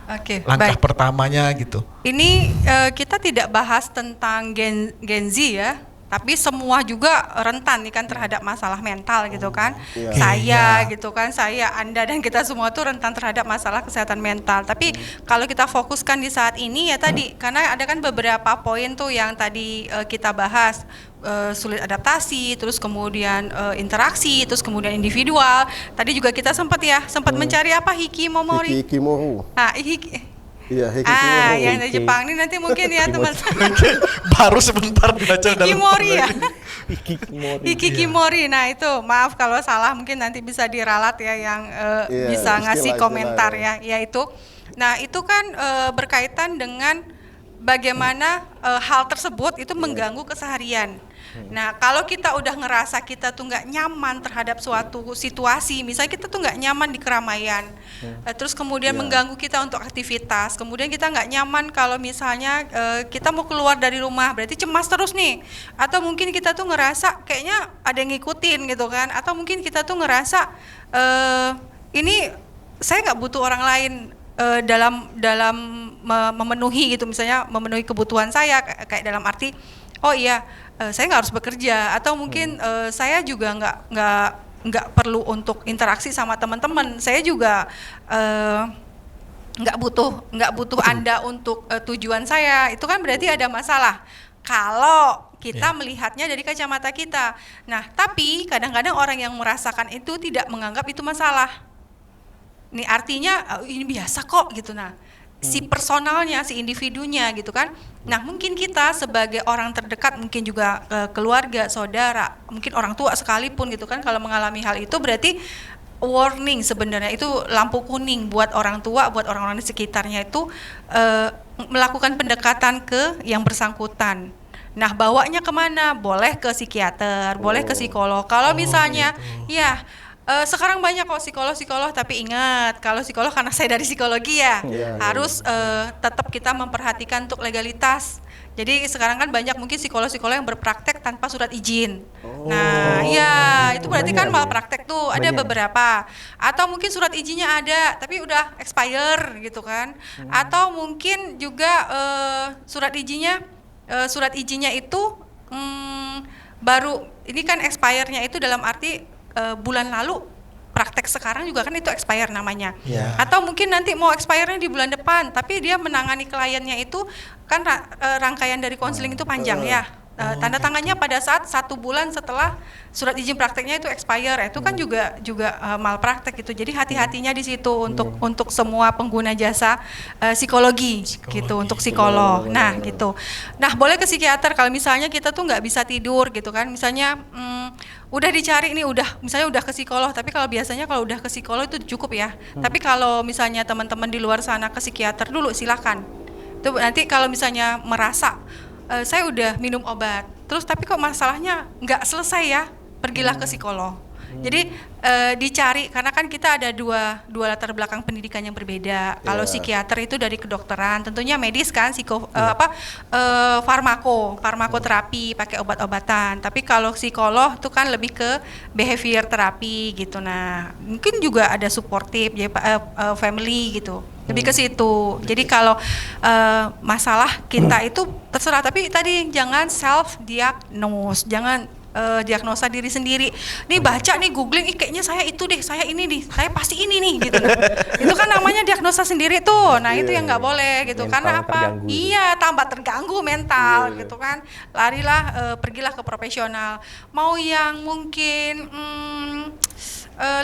Oke, langkah baik. pertamanya gitu. Ini kita tidak bahas tentang Gen Z ya, tapi semua juga rentan nih kan terhadap masalah mental gitu kan. Saya gitu kan, saya, Anda dan kita semua tuh rentan terhadap masalah kesehatan mental. Tapi kalau kita fokuskan di saat ini ya tadi, karena ada kan beberapa poin tuh yang tadi kita bahas. Sulit adaptasi, terus kemudian interaksi, terus kemudian individual. Tadi juga kita sempat mencari apa hikikomori. Hikimoru. Nah, Iya, hikimoru. yang dari Jepang ini nanti mungkin ya teman-teman. Baru sebentar baca dalam Hikimori ya. Hikikimori. Hikikimori. Nah itu maaf kalau salah, mungkin nanti bisa diralat ya yang Iya, bisa ngasih istilah-istilah komentar ya. ya itu. Nah itu kan berkaitan dengan bagaimana hal tersebut itu mengganggu keseharian. Nah kalau kita udah ngerasa kita tuh nggak nyaman terhadap suatu situasi, misalnya kita tuh nggak nyaman di keramaian, terus kemudian mengganggu kita untuk aktivitas, kemudian kita nggak nyaman kalau misalnya kita mau keluar dari rumah, berarti cemas terus nih, atau mungkin kita tuh ngerasa kayaknya ada yang ngikutin gitu kan, atau mungkin kita tuh ngerasa ini saya nggak butuh orang lain dalam memenuhi gitu, misalnya memenuhi kebutuhan saya kayak dalam arti oh iya saya nggak harus bekerja, atau mungkin saya juga nggak perlu untuk interaksi sama teman-teman, saya juga nggak butuh Anda untuk tujuan saya, itu kan berarti ada masalah kalau kita melihatnya dari kacamata kita. Nah tapi kadang-kadang orang yang merasakan itu tidak menganggap itu masalah. Ini artinya ini biasa kok gitu. Nah si personalnya, si individunya gitu kan. Nah mungkin kita sebagai orang terdekat, mungkin juga keluarga, saudara, mungkin orang tua sekalipun gitu kan, kalau mengalami hal itu berarti warning sebenarnya, itu lampu kuning buat orang tua, buat orang-orang di sekitarnya itu melakukan pendekatan ke yang bersangkutan. Nah, bawanya kemana? Boleh ke psikiater, boleh ke psikolog. Kalau misalnya, ya sekarang banyak kok psikolog, tapi ingat kalau psikolog karena saya dari psikologi ya, harus tetap kita memperhatikan untuk legalitas. Jadi sekarang kan banyak mungkin psikolog-psikolog yang berpraktek tanpa surat izin. Nah, ya itu berarti kan malpraktek tuh. Ada beberapa. Atau mungkin surat izinnya ada, tapi udah expire gitu kan. Atau mungkin juga surat izinnya itu baru, ini kan expire-nya itu dalam arti bulan lalu. Praktek sekarang juga kan itu expire namanya. Atau mungkin nanti mau expire-nya di bulan depan, tapi dia menangani kliennya itu kan rangkaian dari konseling itu panjang ya. Tanda tangannya pada saat 1 bulan setelah surat izin prakteknya itu expire, itu kan juga malpraktek gitu. Jadi hati-hatinya di situ untuk semua pengguna jasa psikologi gitu, untuk psikolog. Nah gitu. Nah, boleh ke psikiater kalau misalnya kita tuh nggak bisa tidur gitu kan. Misalnya udah dicari nih, misalnya udah ke psikolog, tapi kalau biasanya kalau udah ke psikolog itu cukup ya. Tapi kalau misalnya teman-teman di luar sana ke psikiater dulu, silakan. Itu nanti kalau misalnya merasa saya udah minum obat, terus tapi kok masalahnya nggak selesai ya, pergilah ke psikolog. Jadi dicari, karena kan kita ada dua latar belakang pendidikan yang berbeda. Kalau psikiater itu dari kedokteran, tentunya medis kan, farmakoterapi, pakai obat-obatan. Tapi kalau psikolog itu kan lebih ke behavior terapi gitu. Nah, mungkin juga ada suportif, family gitu. Lebih ke situ. Jadi kalau masalah kita itu terserah, tapi tadi jangan self diagnose, jangan diagnosa diri sendiri. Nih baca nih, googling, kayaknya saya itu deh, saya ini nih, saya pasti ini nih gitu. Itu kan namanya diagnosa sendiri tuh. Nah, itu yang nggak boleh gitu. Mental Karena apa? terganggu. Iya, tambah terganggu mental gitu kan. Larilah, pergilah ke profesional. Mau yang mungkin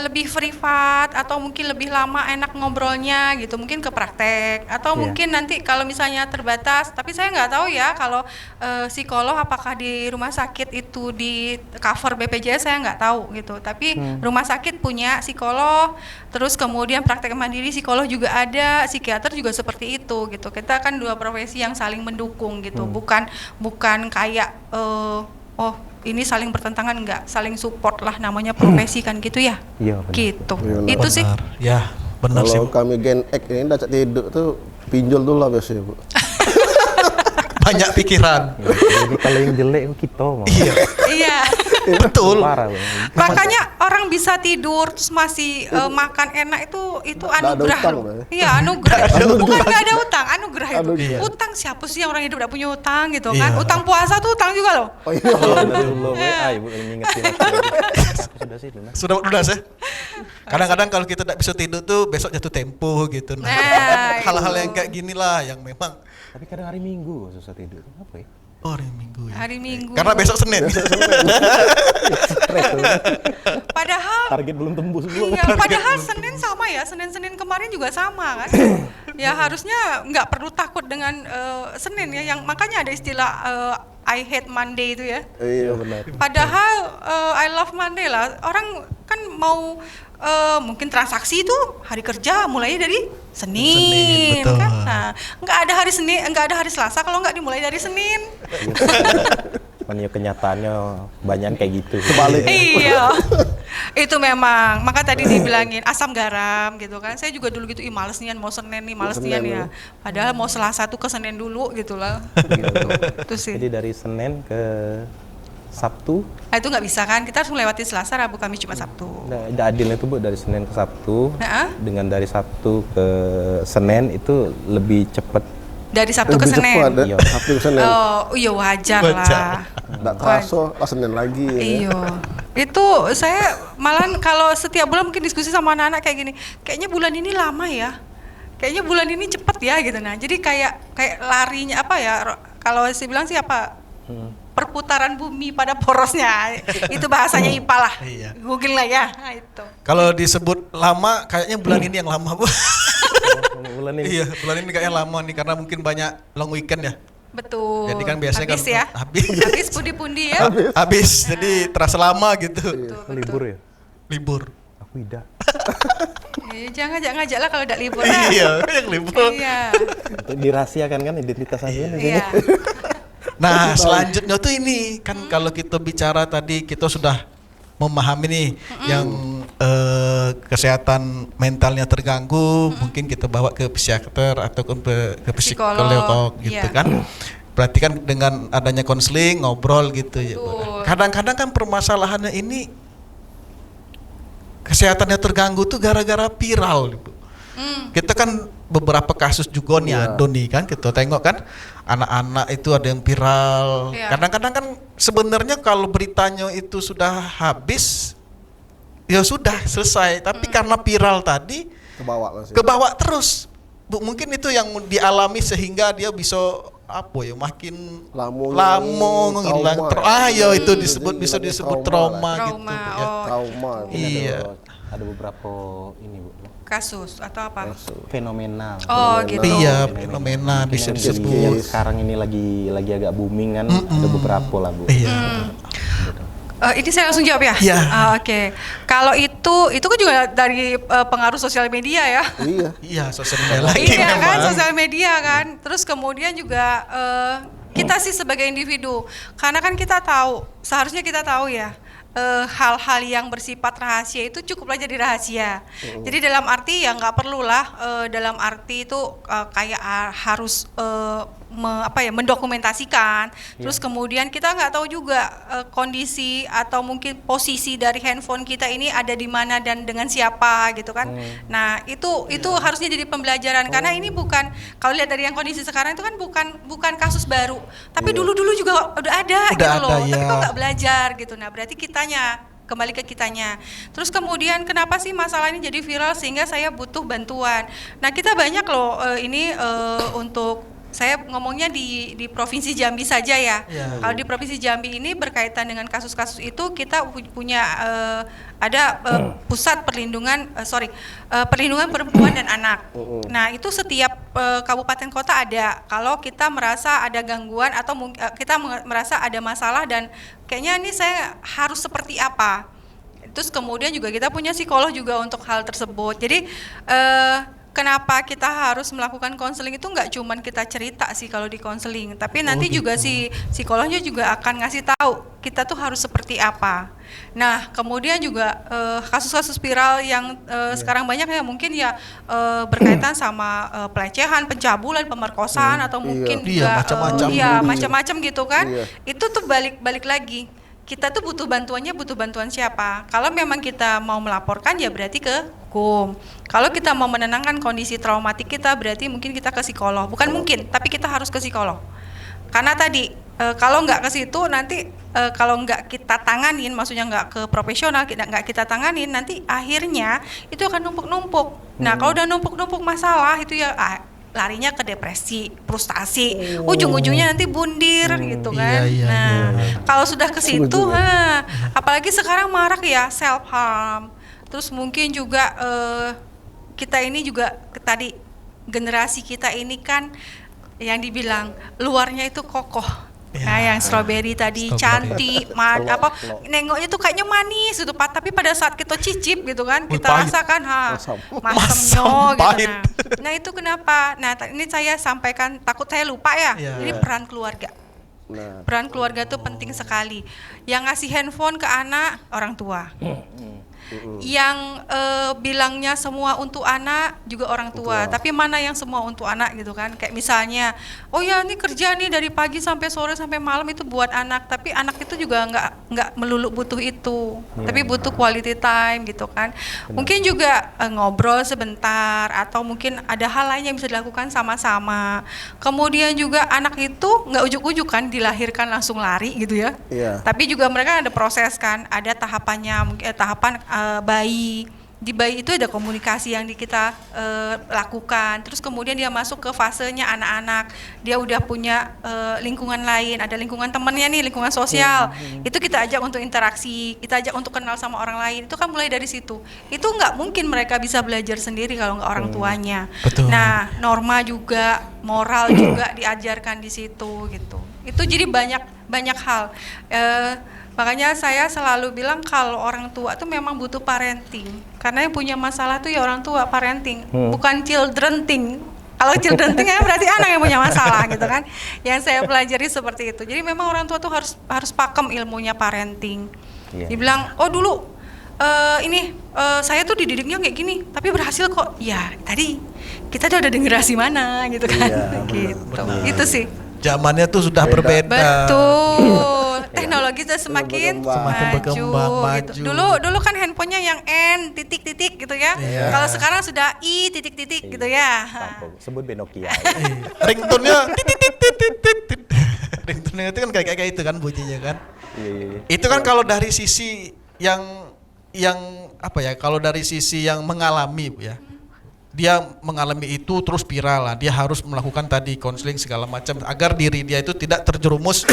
lebih privat atau mungkin lebih lama enak ngobrolnya gitu, mungkin ke praktek atau mungkin nanti kalau misalnya terbatas, tapi saya nggak tahu ya kalau psikolog apakah di rumah sakit itu di cover BPJS, saya nggak tahu gitu. Tapi rumah sakit punya psikolog, terus kemudian praktek mandiri psikolog juga ada, psikiater juga seperti itu gitu. Kita kan 2 profesi yang saling mendukung gitu, bukan kayak ini saling bertentangan, enggak, saling support lah, namanya profesi kan gitu ya. Iya, benar. Gitu. Benar. Itu sih. Ya, benar sih. Kalau kami Gen X ini dapat tidur tuh pinjol dulu lah biasanya, Bu. Banyak pikiran. Jadi kalau yang jelek kita mau. Iya. Betul. Parah Bang. Makanya orang bisa tidur terus masih makan enak itu anugerah utang, loh. Bang. Iya, anugerah. Bukan nggak ada utang, anugerah itu. Anugerah. Utang siapa sih yang orang hidup nggak punya utang gitu kan? Utang puasa tuh utang juga loh. Oh iya. Dari dulu WA Ibu yang ngingetin aku sudah sih lunas. Sudah lunas ya? Kadang-kadang kalau kita tidak bisa tidur tuh besok jatuh tempo gitu. Nah, Nah, hal-hal yang kayak gini lah yang memang Tapi kadang hari Minggu susah tidur. Apa ya? hari Minggu ya. hari Minggu. Karena besok Senin. Padahal Target belum tembus belum. iya, padahal Senin sama ya, Senin kemarin juga sama kan. Ya harusnya nggak perlu takut dengan Senin ya, yang makanya ada istilah I hate Monday itu ya. Iya benar. Padahal I love Monday lah. Orang kan mau mungkin transaksi itu hari kerja mulainya dari Senin betul. kan. Nah, nggak ada hari Senin, nggak ada hari Selasa kalau nggak dimulai dari Senin. Cuman ya kenyataannya banyak kayak gitu. Kebalik. Iya. Itu memang, maka tadi dibilangin asam garam gitu kan. Saya juga dulu gitu, males nian mau Senin nih, males nian ya. Padahal mau Selasa tuh ke Senin dulu gitu lah. Gitu. Itu sih. Jadi dari Senin ke Sabtu, Nah, itu nggak bisa kan, kita harus melewati Selasa, Rabu, Kamis, Jumat, Sabtu. nah, adilnya itu Bu dari Senin ke Sabtu. Nah, Dengan dari Sabtu ke Senin itu lebih cepat. dari Sabtu ke Lebih Senin. cepat ya. Iya. Sabtu ke Senin. Oh, iya wajar lah. Nggak terasa pas Senin lagi. Ya. Iya. Itu saya malah kalau setiap bulan mungkin diskusi sama anak-anak kayak gini. Kayaknya bulan ini lama ya. Kayaknya bulan ini cepet ya gitu. Nah, jadi kayak larinya apa ya? Kalau saya bilang sih apa? Perputaran bumi pada porosnya. Itu bahasanya IPA lah. Iya. Google lah ya. Nah, itu. Kalau disebut lama, kayaknya bulan ini yang lama, Bu. Bulan ini. Iya, bulan ini kayaknya lama nih karena mungkin banyak long weekend ya. Betul. Jadi kan biasanya habis kan ya. habis. Habis pundi-pundi ya. Habis, jadi terasa lama gitu. Betul, betul. Libur ya. Libur. Wida. Jangan ngajak lah kalau udah libur. Iya, yang libur. Iya. Untuk dirahasiakan kan identitas saya di sini. Iya. Nah, selanjutnya tuh ini kan kalau kita bicara tadi kita sudah memahami nih yang kesehatan mentalnya terganggu, mungkin kita bawa ke psikiater atau ke psikolog gitu iya. kan. Berarti kan dengan adanya konseling, ngobrol gitu ya. Betul. Kadang-kadang kan permasalahannya ini kesehatannya terganggu tuh gara-gara viral, Ibu. Kita kan beberapa kasus juga nih Doni kan kita tengok kan anak-anak itu ada yang viral. Iya. Kadang-kadang kan sebenarnya kalau beritanya itu sudah habis ya sudah selesai, tapi karena viral tadi kebawa terus. Bu, mungkin itu yang dialami sehingga dia bisa apa ya makin lama hilang itu bisa disebut trauma gitu ya. Trauma. Iya. Ada beberapa ini Bu. Kasus atau apa? Fenomenal. Oh gitu. Iya, fenomena bisa Yang disebut. sekarang ini lagi agak booming kan, ada beberapa lah Bu. Iya. Ini saya langsung jawab ya. Iya. Oke. Kalau itu kan juga dari pengaruh sosial media ya. Iya, sosial media lagi Iya kan, memang. sosial media kan. Terus kemudian juga kita sih sebagai individu, karena kan kita tahu, seharusnya kita tahu ya. Hal-hal yang bersifat rahasia itu cukuplah jadi rahasia. Jadi dalam arti ya nggak perlulah dalam arti itu kayak harus mendokumentasikan. Terus kemudian kita nggak tahu juga kondisi atau mungkin posisi dari handphone kita ini ada di mana dan dengan siapa gitu kan. Nah itu harusnya jadi pembelajaran karena ini bukan, kalau lihat dari yang kondisi sekarang itu kan bukan kasus baru. Tapi dulu-dulu juga udah ada gitu loh. Tapi kok nggak belajar gitu. Nah berarti kembali ke kitanya. Terus kemudian kenapa sih masalah ini jadi viral sehingga saya butuh bantuan. Nah kita banyak loh untuk saya ngomongnya di Provinsi Jambi saja ya. Kalau di Provinsi Jambi ini berkaitan dengan kasus-kasus itu kita punya ada pusat perlindungan perempuan dan anak. Nah itu setiap kabupaten kota ada. Kalau kita merasa ada gangguan atau kita merasa ada masalah dan kayaknya ini saya harus seperti apa. Terus kemudian juga kita punya psikolog juga untuk hal tersebut. Jadi kenapa kita harus melakukan konseling itu nggak cuman kita cerita sih kalau di konseling, tapi nanti juga si psikolognya juga akan ngasih tahu kita tuh harus seperti apa. Nah kemudian juga kasus-kasus viral yang sekarang banyak ya mungkin ya berkaitan sama pelecehan, pencabulan, pemerkosaan atau mungkin juga macam-macam gitu kan. Itu tuh balik lagi. Kita tuh butuh bantuan siapa? Kalau memang kita mau melaporkan ya berarti ke hukum. Kalau kita mau menenangkan kondisi traumatik kita berarti mungkin kita ke psikolog. Bukan mungkin, tapi kita harus ke psikolog. Karena tadi kalau nggak ke situ nanti kalau nggak kita tanganin, maksudnya nggak ke profesional, nggak kita tanganin, nanti akhirnya itu akan numpuk-numpuk. Nah kalau udah numpuk-numpuk masalah itu ya larinya ke depresi, frustasi, ujung-ujungnya nanti bundir gitu kan. Kalau sudah ke situ, apalagi sekarang marak ya self harm. Terus mungkin juga kita ini juga tadi generasi kita ini kan yang dibilang luarnya itu kokoh. Nah, yang strawberry tadi cantik, nengoknya tuh kayaknya manis gitu, tapi pada saat kita cicip gitu kan, kita rasakan masemnya gitu. Nah itu kenapa? Nah ini saya sampaikan, takut saya lupa ya. Ini peran keluarga. Peran keluarga tuh penting sekali. Yang ngasih handphone ke anak orang tua. Yang bilangnya semua untuk anak juga orang tua. Tapi mana yang semua untuk anak gitu kan? Kayak misalnya, oh ya ini kerja nih dari pagi sampai sore sampai malam itu buat anak. Tapi anak itu juga nggak melulu butuh itu. Tapi butuh quality time gitu kan. Mungkin juga ngobrol sebentar atau mungkin ada hal lain yang bisa dilakukan sama-sama. Kemudian juga anak itu nggak ujuk-ujuk kan dilahirkan langsung lari gitu ya. Tapi juga mereka ada proses kan, ada tahapannya, mungkin tahapan bayi. Di bayi itu ada komunikasi yang kita lakukan. Terus kemudian dia masuk ke fasenya anak-anak. Dia udah punya lingkungan lain, ada lingkungan temannya nih, lingkungan sosial. Itu kita ajak untuk interaksi, kita ajak untuk kenal sama orang lain. Itu kan mulai dari situ. Itu nggak mungkin mereka bisa belajar sendiri kalau nggak orang tuanya. Nah, norma juga, moral juga diajarkan di situ gitu. Itu jadi banyak hal. Makanya saya selalu bilang kalau orang tua tuh memang butuh parenting. Karena yang punya masalah tuh ya orang tua, parenting, bukan childrenting. Kalau childrenting ya berarti anak yang punya masalah gitu kan. Yang saya pelajari seperti itu. Jadi memang orang tua tuh harus pakem ilmunya parenting. Dibilang, "Oh dulu saya tuh dididiknya kayak gini, tapi berhasil kok." Ya, tadi kita udah ada generasi mana gitu kan. Gitu. Itu sih. Zamannya tuh sudah berbeda. Betul. Teknologi tuh semakin berkembang, maju. gitu. Dulu kan handphonenya yang N titik-titik gitu ya. Kalau sekarang sudah I titik-titik gitu ya. Sebut Benokia. Ringtone-nya titit. Ringtone-nya itu kan kayak itu kan bunyinya kan. Itu kan kalau dari sisi yang apa ya? Kalau dari sisi yang mengalami, Bu ya. Dia mengalami itu terus viral lah. Dia harus melakukan tadi konseling segala macam agar diri dia itu tidak terjerumus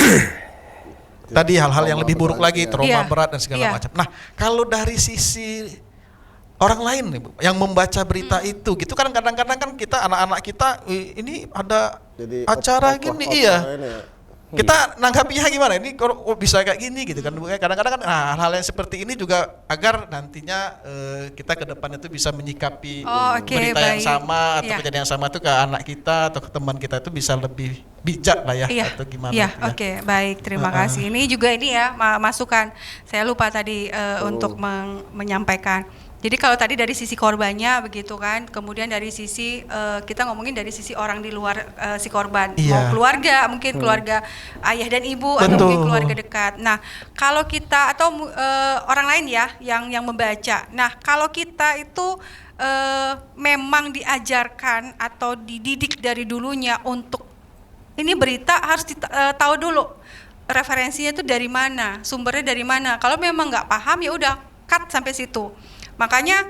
tadi hal-hal yang lebih buruk lagi, trauma berat dan segala macam. Nah, kalau dari sisi orang lain nih, Bu, yang membaca berita itu gitu kan kadang-kadang kan kita anak-anak kita ini ada Jadi acara gini, kita nanggapinya gimana? Ini kok bisa kayak gini gitu kan? Kadang-kadang kan hal-hal yang seperti ini juga agar nantinya kita ke depan itu bisa menyikapi berita yang sama atau kejadian yang sama itu ke anak kita atau ke teman kita itu bisa lebih bijak lah ya atau gimana? Oke, baik, terima kasih. Ini juga ini ya masukan. Saya lupa tadi untuk menyampaikan. Jadi kalau tadi dari sisi korbannya begitu kan, kemudian dari sisi kita ngomongin dari sisi orang di luar si korban, mau keluarga, mungkin keluarga ayah dan ibu atau mungkin keluarga dekat. Nah, kalau kita atau orang lain ya yang membaca. Nah, kalau kita itu memang diajarkan atau dididik dari dulunya untuk ini berita harus tahu dulu referensinya itu dari mana, sumbernya dari mana. Kalau memang nggak paham ya udah cut sampai situ. Makanya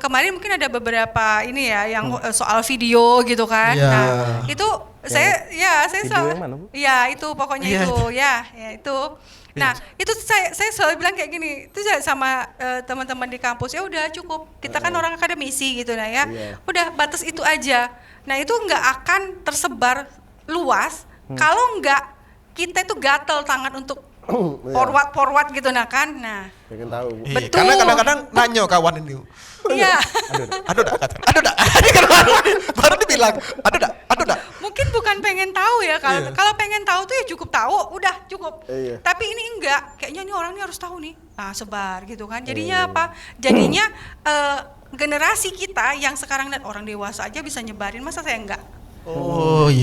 kemarin mungkin ada beberapa ini ya yang soal video gitu kan. Nah, itu saya selalu itu pokoknya itu. Nah, itu saya selalu bilang kayak gini. Itu saya sama teman-teman di kampus, ya udah cukup. Kita kan orang akademisi gitu nah ya. Udah batas itu aja. Nah, itu nggak akan tersebar luas kalau nggak kita itu gatel tangan untuk forward gitu nah kan. Nah, pengen tahu. Betul. Karena kadang-kadang nanya kawan ini. Iya. Aduh dah. Baru dibilang, aduh dah. Mungkin bukan pengen tahu ya, kalau pengen tahu tuh ya cukup tahu, udah cukup. Tapi ini enggak, kayaknya ini orang ini harus tahu nih. Nah, sebar gitu kan. Jadinya apa? Jadinya generasi kita yang sekarang dan orang dewasa aja bisa nyebarin, masa saya enggak?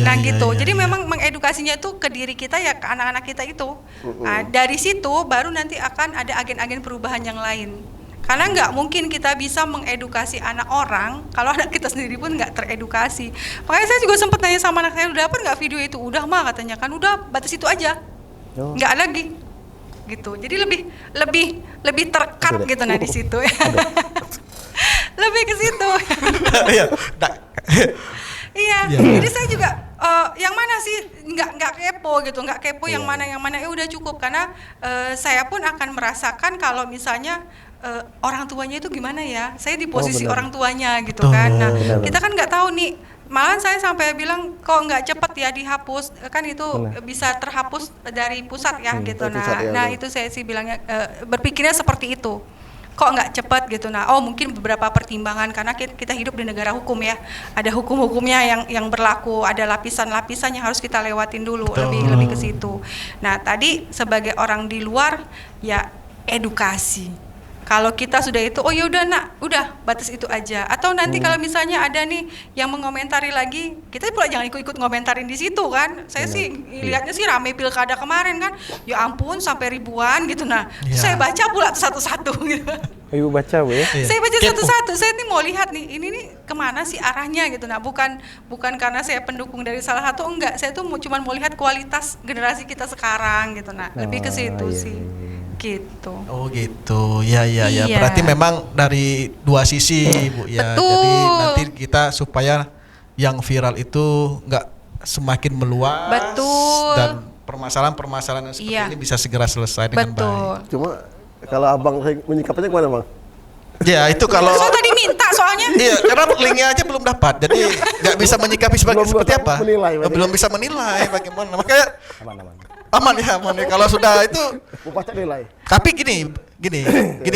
Nah gitu. Jadi memang mengedukasinya itu ke diri kita ya, ke anak-anak kita itu. Nah, dari situ baru nanti akan ada agen-agen perubahan yang lain. Karena nggak mungkin kita bisa mengedukasi anak orang kalau anak kita sendiri pun nggak teredukasi. Makanya saya juga sempat nanya sama anak saya, udah dapat nggak video itu? Udah mah katanya kan, udah batas itu aja, nggak lagi. Gitu. Jadi lebih terkat gitu nah di situ. Lebih ke situ. Iya, jadi saya juga yang mana sih nggak kepo gitu, nggak kepo yang mana ya udah cukup karena saya pun akan merasakan kalau misalnya orang tuanya itu gimana ya, saya di posisi orang tuanya gitu kan. Nah kita kan nggak tahu nih, malahan saya sampai bilang kok nggak cepet ya dihapus, kan itu bisa terhapus dari pusat ya gitu. Nah itu saya sih bilangnya berpikirnya seperti itu. Kok nggak cepat gitu. Nah, mungkin beberapa pertimbangan karena kita hidup di negara hukum ya. Ada hukum-hukumnya yang berlaku, ada lapisan-lapisan yang harus kita lewatin dulu. Lebih ke situ. Nah, tadi sebagai orang di luar ya edukasi. Kalau kita sudah itu, oh ya udah nak, udah batas itu aja. Atau nanti kalau misalnya ada nih yang mengomentari lagi, kita pula jangan ikut-ikut ngomentarin di situ kan. Saya sih lihatnya sih rame pilkada kemarin kan, ya ampun sampai ribuan gitu. Nah, saya baca pula satu-satu gitu. Ibu baca Bu ya? Saya baca satu-satu, saya nih mau lihat nih, ini nih kemana sih arahnya gitu. Nah, bukan karena saya pendukung dari salah satu, enggak. Saya tuh cuma mau lihat kualitas generasi kita sekarang gitu. Nah, lebih ke situ sih. Gitu. Oh gitu, ya. Berarti memang dari dua sisi Bu ya. Betul. Jadi nanti kita supaya yang viral itu nggak semakin meluas. Betul. Dan permasalahan-permasalahan yang seperti ini bisa segera selesai dengan baik. Cuma kalau abang menyikapinya kemana bang? Ya itu kalau. Saya tadi minta soalnya. Iya, karena linknya aja belum dapat, jadi nggak bisa menyikapi seperti apa. Menilai, belum bisa menilai bagaimana. Makanya Aman ya. Kalau sudah itu, Mau baca nilai. tapi gini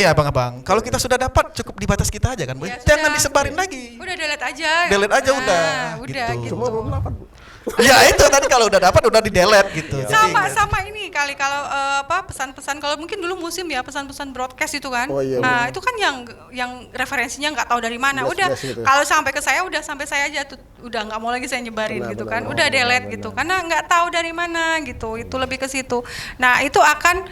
abang-abang. Kalau kita sudah dapat cukup di batas kita aja kan, Bu. Ya, Jangan sudah. disebarin lagi. Udah delete aja. Delete aja udah, Udah gitu. gitu. Semua belum dapat, Bu. Ya itu tadi kalau udah dapat udah di delete gitu. Sama ini kali kalau pesan-pesan kalau mungkin dulu musim ya pesan-pesan broadcast itu kan. Oh, iya, Nah, itu kan yang referensinya nggak tahu dari mana. Udah Bias-bias gitu. kalau sampai ke saya udah sampai saya aja tuh udah nggak mau lagi saya nyebarin Benar, gitu benar. kan. Udah delete gitu karena nggak tahu dari mana gitu. Itu lebih ke situ. Nah, itu akan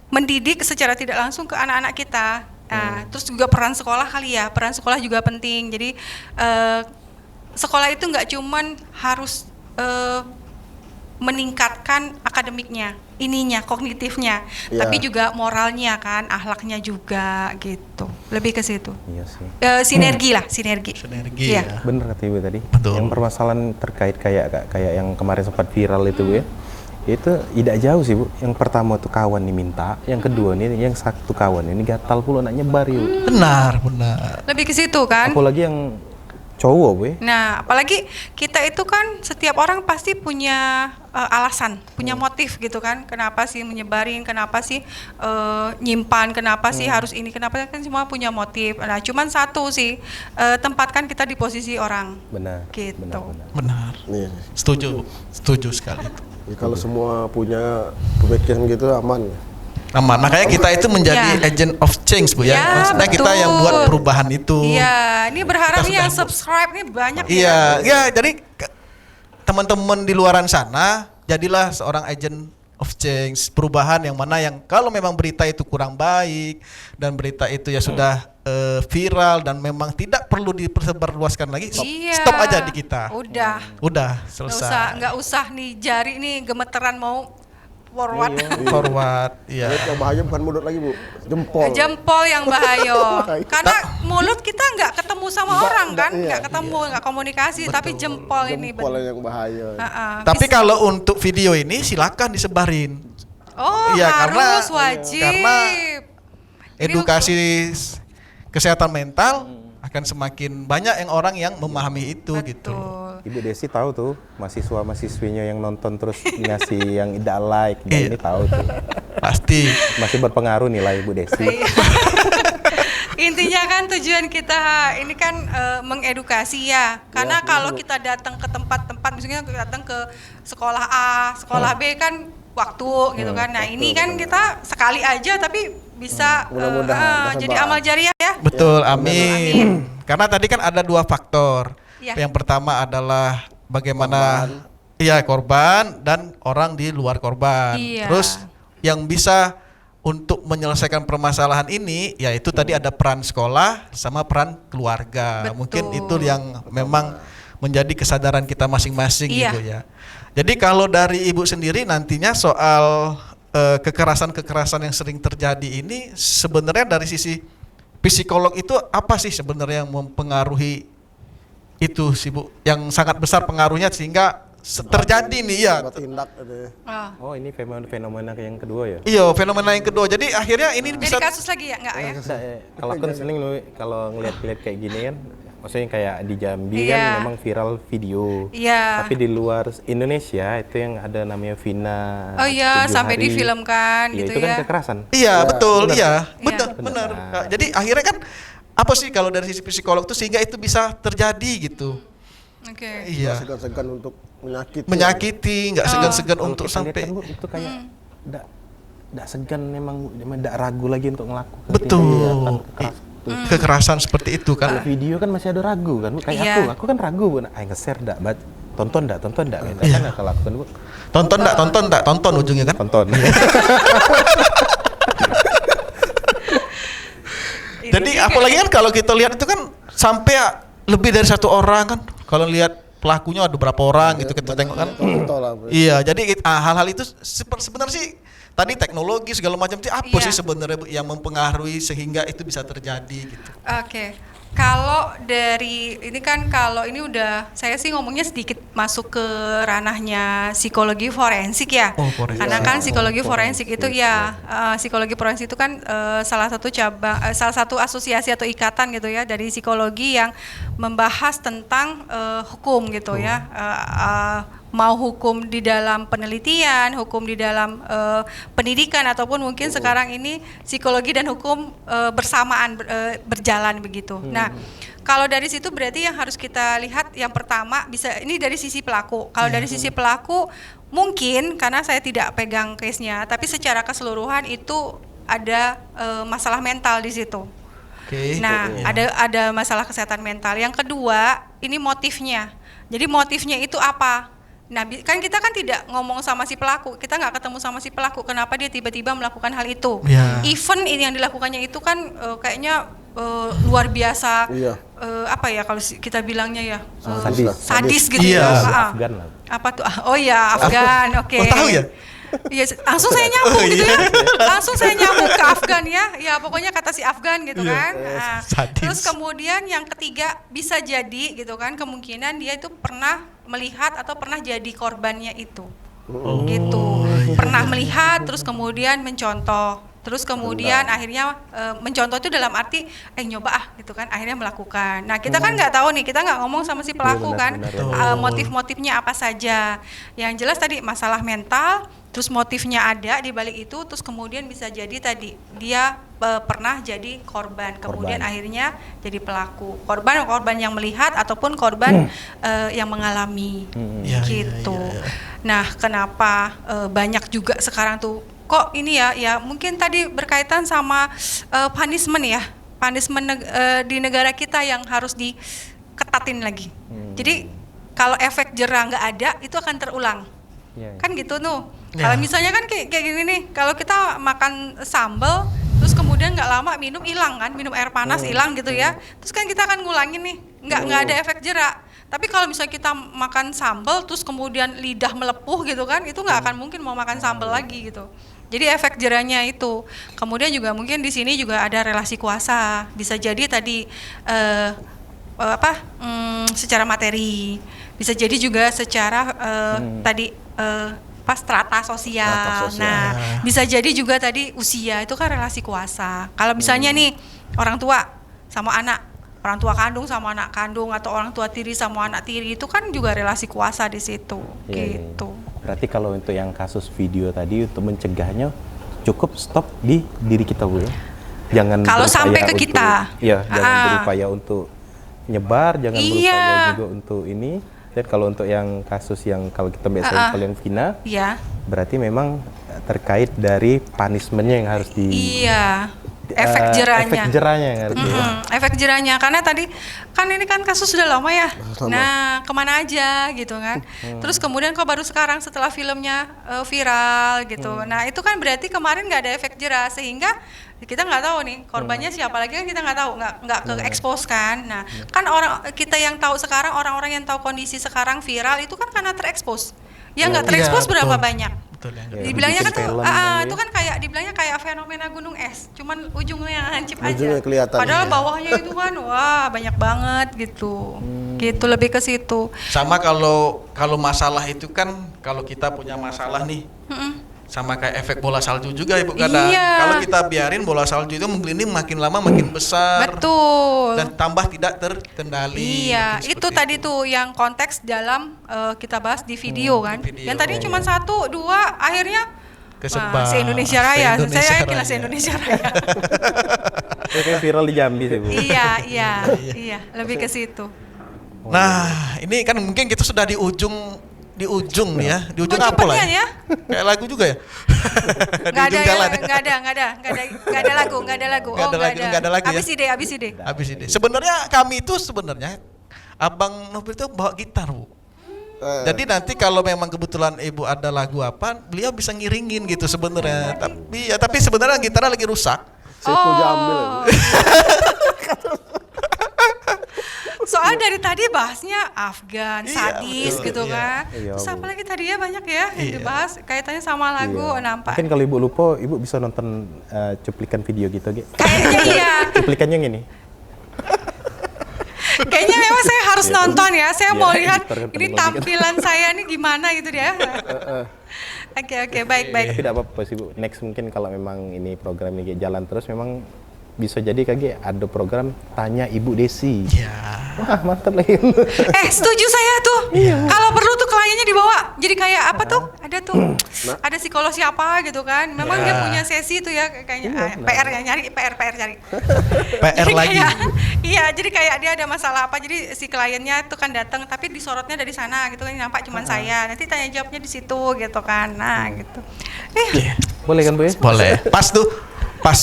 mendidik secara tidak langsung ke anak-anak kita. Nah, terus juga peran sekolah kali ya. Peran sekolah juga penting. Jadi sekolah itu nggak cuman harus meningkatkan akademiknya, kognitifnya, Ya. tapi juga moralnya kan, akhlaknya juga gitu. Lebih ke situ. Iya sih. Sinergi. Sinergi Iya. ya. Bener kata Ibu tadi. Betul. Yang permasalahan terkait kayak yang kemarin sempat viral itu Bu ya. Itu tidak jauh sih Bu. Yang pertama tuh kawan nih minta, yang kedua nih yang satu kawan ini gatal pula nak nyebar yuk. Benar. Lebih ke situ kan. Apalagi yang cowok Bu ya. Nah, apalagi kita itu kan setiap orang pasti punya alasan, punya motif gitu kan. Kenapa sih menyebarin, kenapa sih nyimpan, kenapa sih harus ini, kenapa kan semua punya motif. Nah, cuman satu sih, tempatkan kita di posisi orang. Benar. Gitu. Benar. Nih. Setuju sekali. Ya, kalau semua punya pemikiran gitu aman. Aman. Makanya kita itu menjadi Ya. agent of change Bu ya. Ya, Maksudnya kita yang betul. buat perubahan itu. Iya, ini berharap Kita nih yang sudah- subscribe nih banyak Iya, ya. ya jadi teman-teman di luaran sana jadilah seorang agent of change, perubahan yang mana yang kalau memang berita itu kurang baik dan berita itu ya sudah viral dan memang tidak perlu dipersebarluaskan lagi, Iya. stop aja di kita. Udah. Udah Nggak selesai. nggak usah nih jari nih gemeteran mau forward. Forward, Ya. ya. Yang bahaya bukan mulut lagi, Bu. Jempol. Jempol yang bahaya. Karena mulut kita nggak ketemu sama orang kan, iya, nggak ketemu, nggak komunikasi, tapi jempol ini Jempol bener. yang bahaya. Tapi kalau untuk video ini silakan disebarin. Oh, Iya, harus karena- wajib. karena Ini Edukasi kesehatan mental akan semakin banyak yang orang yang memahami itu gitu. betul. Ibu Desi tahu tuh mahasiswa-mahasiswinya yang nonton terus ngasih yang tidak like dan Iya. ini tahu tuh. Pasti. Masih berpengaruh nilai Ibu Desi. Iya. Intinya kan tujuan kita ini kan mengedukasi ya. Karena kalau kita datang ke tempat-tempat, misalnya kita datang ke sekolah A, sekolah B kan waktu gitu kan. Nah ini kan kita sekali aja tapi bisa Mudah-mudahan jadi tersebar. amal jariah ya. Betul, amin. Karena tadi kan ada dua faktor. Iya. Yang pertama adalah bagaimana korban dan orang di luar korban. Iya. Terus yang bisa untuk menyelesaikan permasalahan ini yaitu tadi ada peran sekolah sama peran keluarga. Betul. Mungkin itu yang memang menjadi kesadaran kita masing-masing Iya. gitu ya. Jadi kalau dari Ibu sendiri nantinya soal kekerasan-kekerasan yang sering terjadi ini sebenarnya dari sisi psikolog itu apa sih sebenarnya yang mempengaruhi itu sih Bu, yang sangat besar pengaruhnya sehingga terjadi nih ya. Tindak gitu. Oh. Oh ini fenomena yang kedua ya? Iya, fenomena yang kedua. Jadi akhirnya ini Jadi bisa kasus lagi ya, enggak ya? Kalau aku sering kalau ngeliat-ngeliat kayak gini kan, maksudnya kayak di Jambi Iya. kan memang viral video. Iya. Tapi di luar Indonesia itu yang ada namanya Vina. Oh iya, 7 sampai hari. difilmkan Iya, gitu itu kan ya. kekerasan. iya, betul, benar. iya. Iya. Benar, benar. Nah, jadi akhirnya kan apa sih kalau dari sisi psikolog itu sehingga itu bisa terjadi gitu. Oke. Iya. Segan-segan untuk menyakiti. menyakiti, nggak segan-segan Kalau untuk kita lihat sampai kan, Bu, itu kayak nggak segan memang nggak ragu lagi untuk ngelakukan. betul tindakan keras. kekerasan seperti itu Kalau kan. video kan masih ada ragu kan, Bu. Kayak Iya. aku kan ragu, Bu. Nah, nge-share dak, tonton dak, gitu. Kan aku lakukan, Bu. Tonton enggak, tonton ujungnya kan. Tonton. Jadi apalagi kan kalau kita lihat itu kan sampai lebih dari satu orang kan. Kalau lihat pelakunya ada berapa orang gitu kita tengok kan. Contoh lah, Bu. Iya, jadi hal-hal itu sebenarnya sih tadi teknologi segala macam itu apa Iya. sih sebenarnya Bu, yang mempengaruhi sehingga itu bisa terjadi gitu. Oke. Kalau dari ini kan kalau ini udah saya sih ngomongnya sedikit masuk ke ranahnya psikologi forensik ya. Oh, forensik. Karena kan psikologi forensik itu ya psikologi forensik itu kan salah satu cabang salah satu asosiasi atau ikatan gitu ya dari psikologi yang membahas tentang hukum gitu ya. Mau hukum di dalam penelitian, hukum di dalam pendidikan, ataupun mungkin sekarang ini psikologi dan hukum bersamaan berjalan begitu. Nah, kalau dari situ berarti yang harus kita lihat yang pertama bisa ini dari sisi pelaku. Kalau dari sisi pelaku mungkin karena saya tidak pegang case-nya, tapi secara keseluruhan itu ada masalah mental di situ. Nah, ada masalah kesehatan mental. Yang kedua, ini motifnya. Jadi motifnya itu apa? Nah, kan kita kan tidak ngomong sama si pelaku, kita nggak ketemu sama si pelaku, kenapa dia tiba-tiba melakukan hal itu. Even ini yang dilakukannya itu kan kayaknya luar biasa, apa ya kalau kita bilangnya ya, sadis gitu ya. Afgan lah. Apa tuh? Oh ya, Afgan, oke. Oh, tahu ya? Iya, langsung saya nyambung gitu ya. Langsung saya nyambung ke Afgan ya. Ya pokoknya kata si Afgan gitu kan. Nah, terus kemudian yang ketiga bisa jadi gitu kan, kemungkinan dia itu pernah melihat atau pernah jadi korbannya itu. Gitu. Pernah melihat terus kemudian mencontoh. Terus kemudian akhirnya mencontoh itu dalam arti nyoba gitu kan, akhirnya melakukan. Nah, kita kan nggak tahu nih, kita nggak ngomong sama si pelaku kan, motif-motifnya apa saja. Yang jelas tadi masalah mental, terus motifnya ada di balik itu, terus kemudian bisa jadi tadi dia pernah jadi korban, kemudian akhirnya jadi pelaku. Korban yang melihat ataupun korban yang mengalami gitu. Nah, kenapa banyak juga sekarang tuh kok ini ya mungkin tadi berkaitan sama punishment ya, di negara kita yang harus diketatin lagi. Jadi kalau efek jera nggak ada itu akan terulang, kan gitu tuh. Kalau misalnya kan kayak gini nih, kalau kita makan sambal terus kemudian nggak lama minum hilang kan, minum air panas hilang gitu ya, terus kan kita akan ngulangin nih, nggak ada efek jera. Tapi kalau misalnya kita makan sambal terus kemudian lidah melepuh gitu kan, itu nggak akan mungkin mau makan sambal lagi gitu. Jadi efek jerahnya itu. Kemudian juga mungkin di sini juga ada relasi kuasa. Bisa jadi tadi secara materi. Bisa jadi juga secara tadi strata sosial. Nah, bisa jadi juga tadi usia, itu kan relasi kuasa. Kalau misalnya nih orang tua sama anak, orang tua kandung sama anak kandung, atau orang tua tiri sama anak tiri, itu kan juga relasi kuasa di situ. Gitu. Berarti kalau untuk yang kasus video tadi, untuk mencegahnya cukup stop di diri kita, Bu ya. Jangan kalau sampai ke kita. Ya, jangan berupaya untuk nyebar, jangan berupaya juga untuk ini. Dan kalau untuk yang kasus yang kalau kita biasa yang Vina, berarti memang terkait dari punishment-nya yang harus efek jerahnya yang harus efek jerahnya, karena tadi kan ini kan kasus sudah lama ya. Nah, kemana aja gitu kan. Terus kemudian kok baru sekarang setelah filmnya viral gitu. Nah, itu kan berarti kemarin nggak ada efek jerah, sehingga kita nggak tahu nih korbannya siapa lagi, kan kita nggak tahu, nggak ke expose kan. Nah, kan orang kita yang tahu sekarang, orang-orang yang tahu kondisi sekarang viral itu kan karena terekspos. Ya nggak terekspos berapa banyak. Dibilangnya kan tuh, itu kan kayak dibilangnya kayak fenomena gunung es, cuman ujungnya yang hancip aja. Padahal bawahnya itu kan wah banyak banget gitu. Gitu lebih ke situ. Sama kalau masalah itu kan, kalau kita punya masalah nih, sama kayak efek bola salju juga Ibu kadang. Kalau kita biarin bola salju itu menggelinding makin lama makin besar. Betul. Dan tambah tidak terkendali. Iya, itu tadi tuh yang konteks dalam kita bahas di video kan. Yang tadi cuma 1, 2, akhirnya kesebar. Se-Indonesia Raya. Saya yakin lah se-Indonesia Raya. Itu kayak viral di Jambi sih, Bu. Iya, lebih ke situ. Nah, ini kan mungkin kita sudah di ujung nih ya. Di ujung apa lah ya? Kayak lagu juga ya? Nggak ada lagu. Nggak ada lagu ya? Habis ide. Sebenarnya kami itu Abang Nopir itu bawa gitar, Bu. Jadi nanti kalau memang kebetulan Ibu ada lagu apa, beliau bisa ngiringin gitu sebenarnya. Tapi sebenarnya gitarnya lagi rusak. Jamil. Soalnya dari tadi bahasnya Afgan, sadis gitu kan. Terus apa lagi tadi ya banyak ya yang dibahas kaitannya sama lagu nampak. Mungkin kalau Ibu lupa, Ibu bisa nonton cuplikan video gitu, Ge. Kayaknya iya. Cuplikannya yang ini. Kayaknya memang saya harus nonton ya. Saya mau lihat ini tampilan saya ini gimana gitu dia. Oke, baik. Tapi tidak apa-apa sih, Bu. Next mungkin kalau memang ini program ini jalan terus, memang bisa jadi kage ada program tanya Ibu Desi. Ya. Wah, mantap lagi. Setuju saya tuh. Kalau perlu tuh kliennya dibawa. Jadi kayak apa tuh? Ada tuh. Ada psikolog siapa gitu kan. Memang dia punya sesi tuh ya kayaknya. PR ya nyari, PR cari. PR Jadi lagi. Iya, jadi kayak dia ada masalah apa. Jadi si kliennya tuh kan datang tapi disorotnya dari sana gitu kan. Nampak cuman saya. Nanti tanya jawabnya di situ gitu kan. Nah, gitu. Boleh kan, Bu ya? Boleh. Pas tuh. Pas.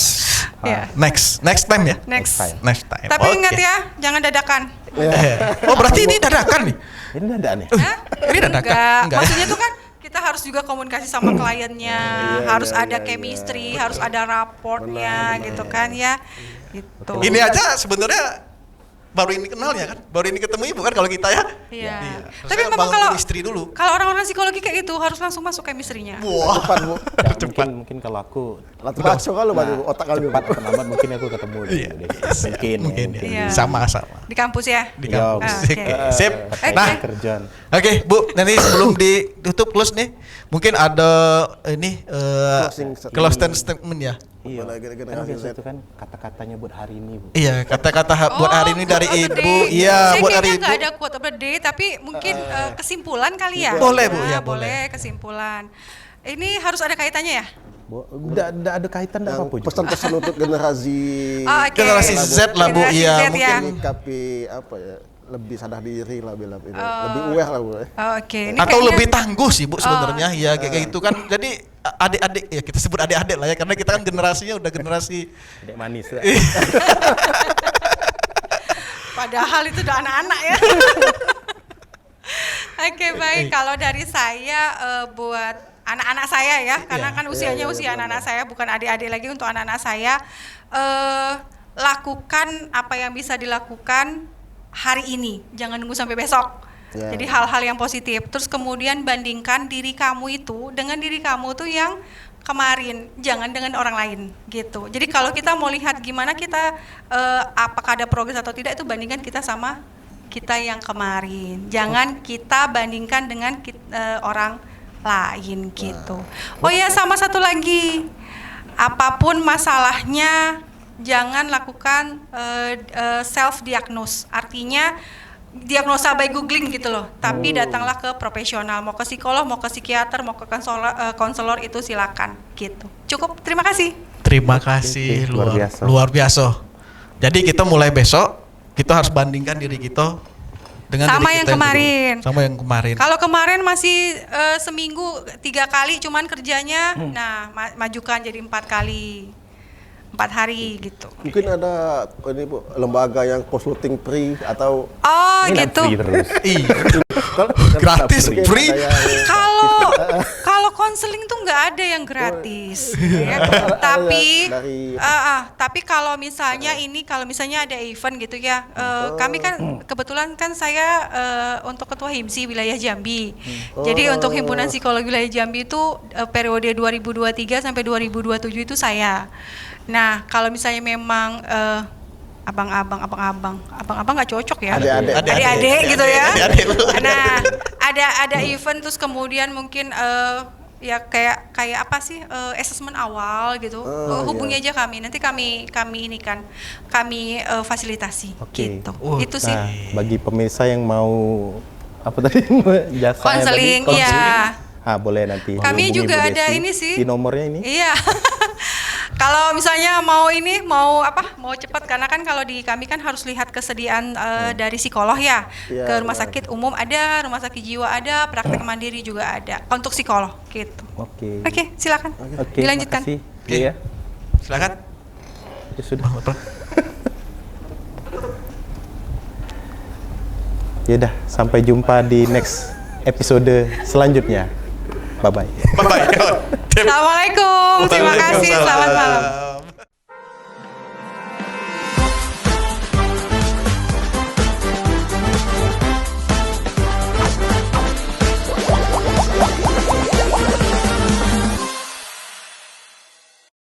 Iya. Next time ya. Next. Next time. Tapi Oke. ingat ya, jangan dadakan. Oh, berarti ini dadakan nih. Ini ada nih. Hah? Ini dadakan? Enggak. Maksudnya tuh kan kita harus juga komunikasi sama kliennya, harus ada chemistry, harus ada raportnya gitu kan ya. Gitu. Ini aja sebenarnya baru ini kenalnya kan, baru ini ketemu Ibu kan kalau kita ya. Iya. Tapi Saya memang bangun kalau chemistry dulu. kalau orang-orang psikologi kayak gitu harus langsung masuk chemistry-nya. Wah. Cepat, Bu. Ya, mungkin kalau aku Latu baco kalau baru otak kali. cepat atau lambat mungkin aku ketemu dulu Iya. Ibu Desi. Mungkin ya. Iya. Sama. Di kampus ya. Di Ya, kampus. oke. Sip. Oke. Nah, kerjaan. oke Bu, nanti sebelum ditutup close nih, mungkin ada ini closing statement ya. Iya. Boleh, Kan generasi biasa Z. itu kan kata-katanya buat hari ini, Bu. Iya, kata-kata buat hari ini dari quote of the Ibu. day. Iya, Saya buat hari kayaknya Ibu. nggak ada quote of the day, tapi mungkin kesimpulan kali ya. Boleh, Bu. Nah, Ya, boleh kesimpulan. Ini harus ada kaitannya ya? Enggak ada kaitan enggak apa-apa. juga. Pesan-pesan untuk generasi Oke. Generasi Z lah, Bu. Generasi Iya, Z, mungkin ya. menyikapi apa ya, lebih sadar diri lah bilang ini. Lebih aware lah, Bu. Oke. Ini atau kayaknya- lebih tangguh sih Bu sebenarnya ya kayak gitu kan. Jadi adik-adik ya kita sebut adik-adik lah ya karena kita kan generasinya udah generasi Adek manis lah. Padahal itu udah anak-anak ya. Oke, baik. Kalau dari saya buat anak-anak saya ya, karena kan usianya usia anak-anak saya, bukan adik-adik lagi, untuk anak-anak saya, lakukan apa yang bisa dilakukan hari ini, jangan nunggu sampai besok. Ya. Jadi hal-hal yang positif. Terus kemudian bandingkan diri kamu itu dengan diri kamu tuh yang kemarin, jangan dengan orang lain gitu. Jadi kalau kita mau lihat gimana kita apakah ada progres atau tidak, itu bandingkan kita sama kita yang kemarin. Jangan kita bandingkan dengan orang lain gitu. Oh ya, sama satu lagi, apapun masalahnya jangan lakukan self diagnose. Artinya diagnosa by googling gitu loh, tapi datanglah ke profesional, mau ke psikolog, mau ke psikiater, mau ke konselor itu silakan gitu. Cukup, terima kasih. terima kasih Oke, luar biasa. luar biasa. Jadi kita mulai besok kita harus bandingkan diri kita dengan Sama diri yang kita kemarin. Sama yang kemarin. Kalau kemarin masih seminggu 3 kali cuman kerjanya, nah majukan jadi 4 kali, 4 hari gitu. Mungkin ada ini Bu, lembaga yang consulting free atau Oh Ini gitu. free terus. Iya. Gratis, mungkin free. ada yang- Kalau konseling tuh nggak ada yang gratis, ya. Tapi Dari- tapi kalau misalnya ada event gitu ya, kami kan kebetulan kan saya untuk ketua HIMSI wilayah Jambi. Jadi untuk himpunan psikologi wilayah Jambi itu periode 2023 sampai 2027 itu saya. Nah kalau misalnya memang abang-abang nggak cocok ya, adik-adik gitu ya. Adik-adik. Nah ada event terus kemudian mungkin ya kayak apa sih, assessment awal gitu, hubungi aja kami, nanti kami fasilitasi gitu. Itu sih Nah, bagi pemirsa yang mau apa tadi jasa konseling ya. boleh nanti. Kami hubungi juga Bu ada Desi ini sih. di nomornya ini. Iya. Kalau misalnya mau cepat, karena kan kalau di kami kan harus lihat kesediaan dari psikolog ya. Iya, Ke rumah sakit umum ada, rumah sakit jiwa ada, praktek mandiri juga ada untuk psikolog gitu. Oke. Oke, silakan. Oke, Dilanjutkan. makasih. Oke. Iya. Silakan. Ya sudah. Ya udah, sampai jumpa di next episode selanjutnya. Bye bye. Bye bye. Assalamualaikum. Terima kasih. Selamat malam.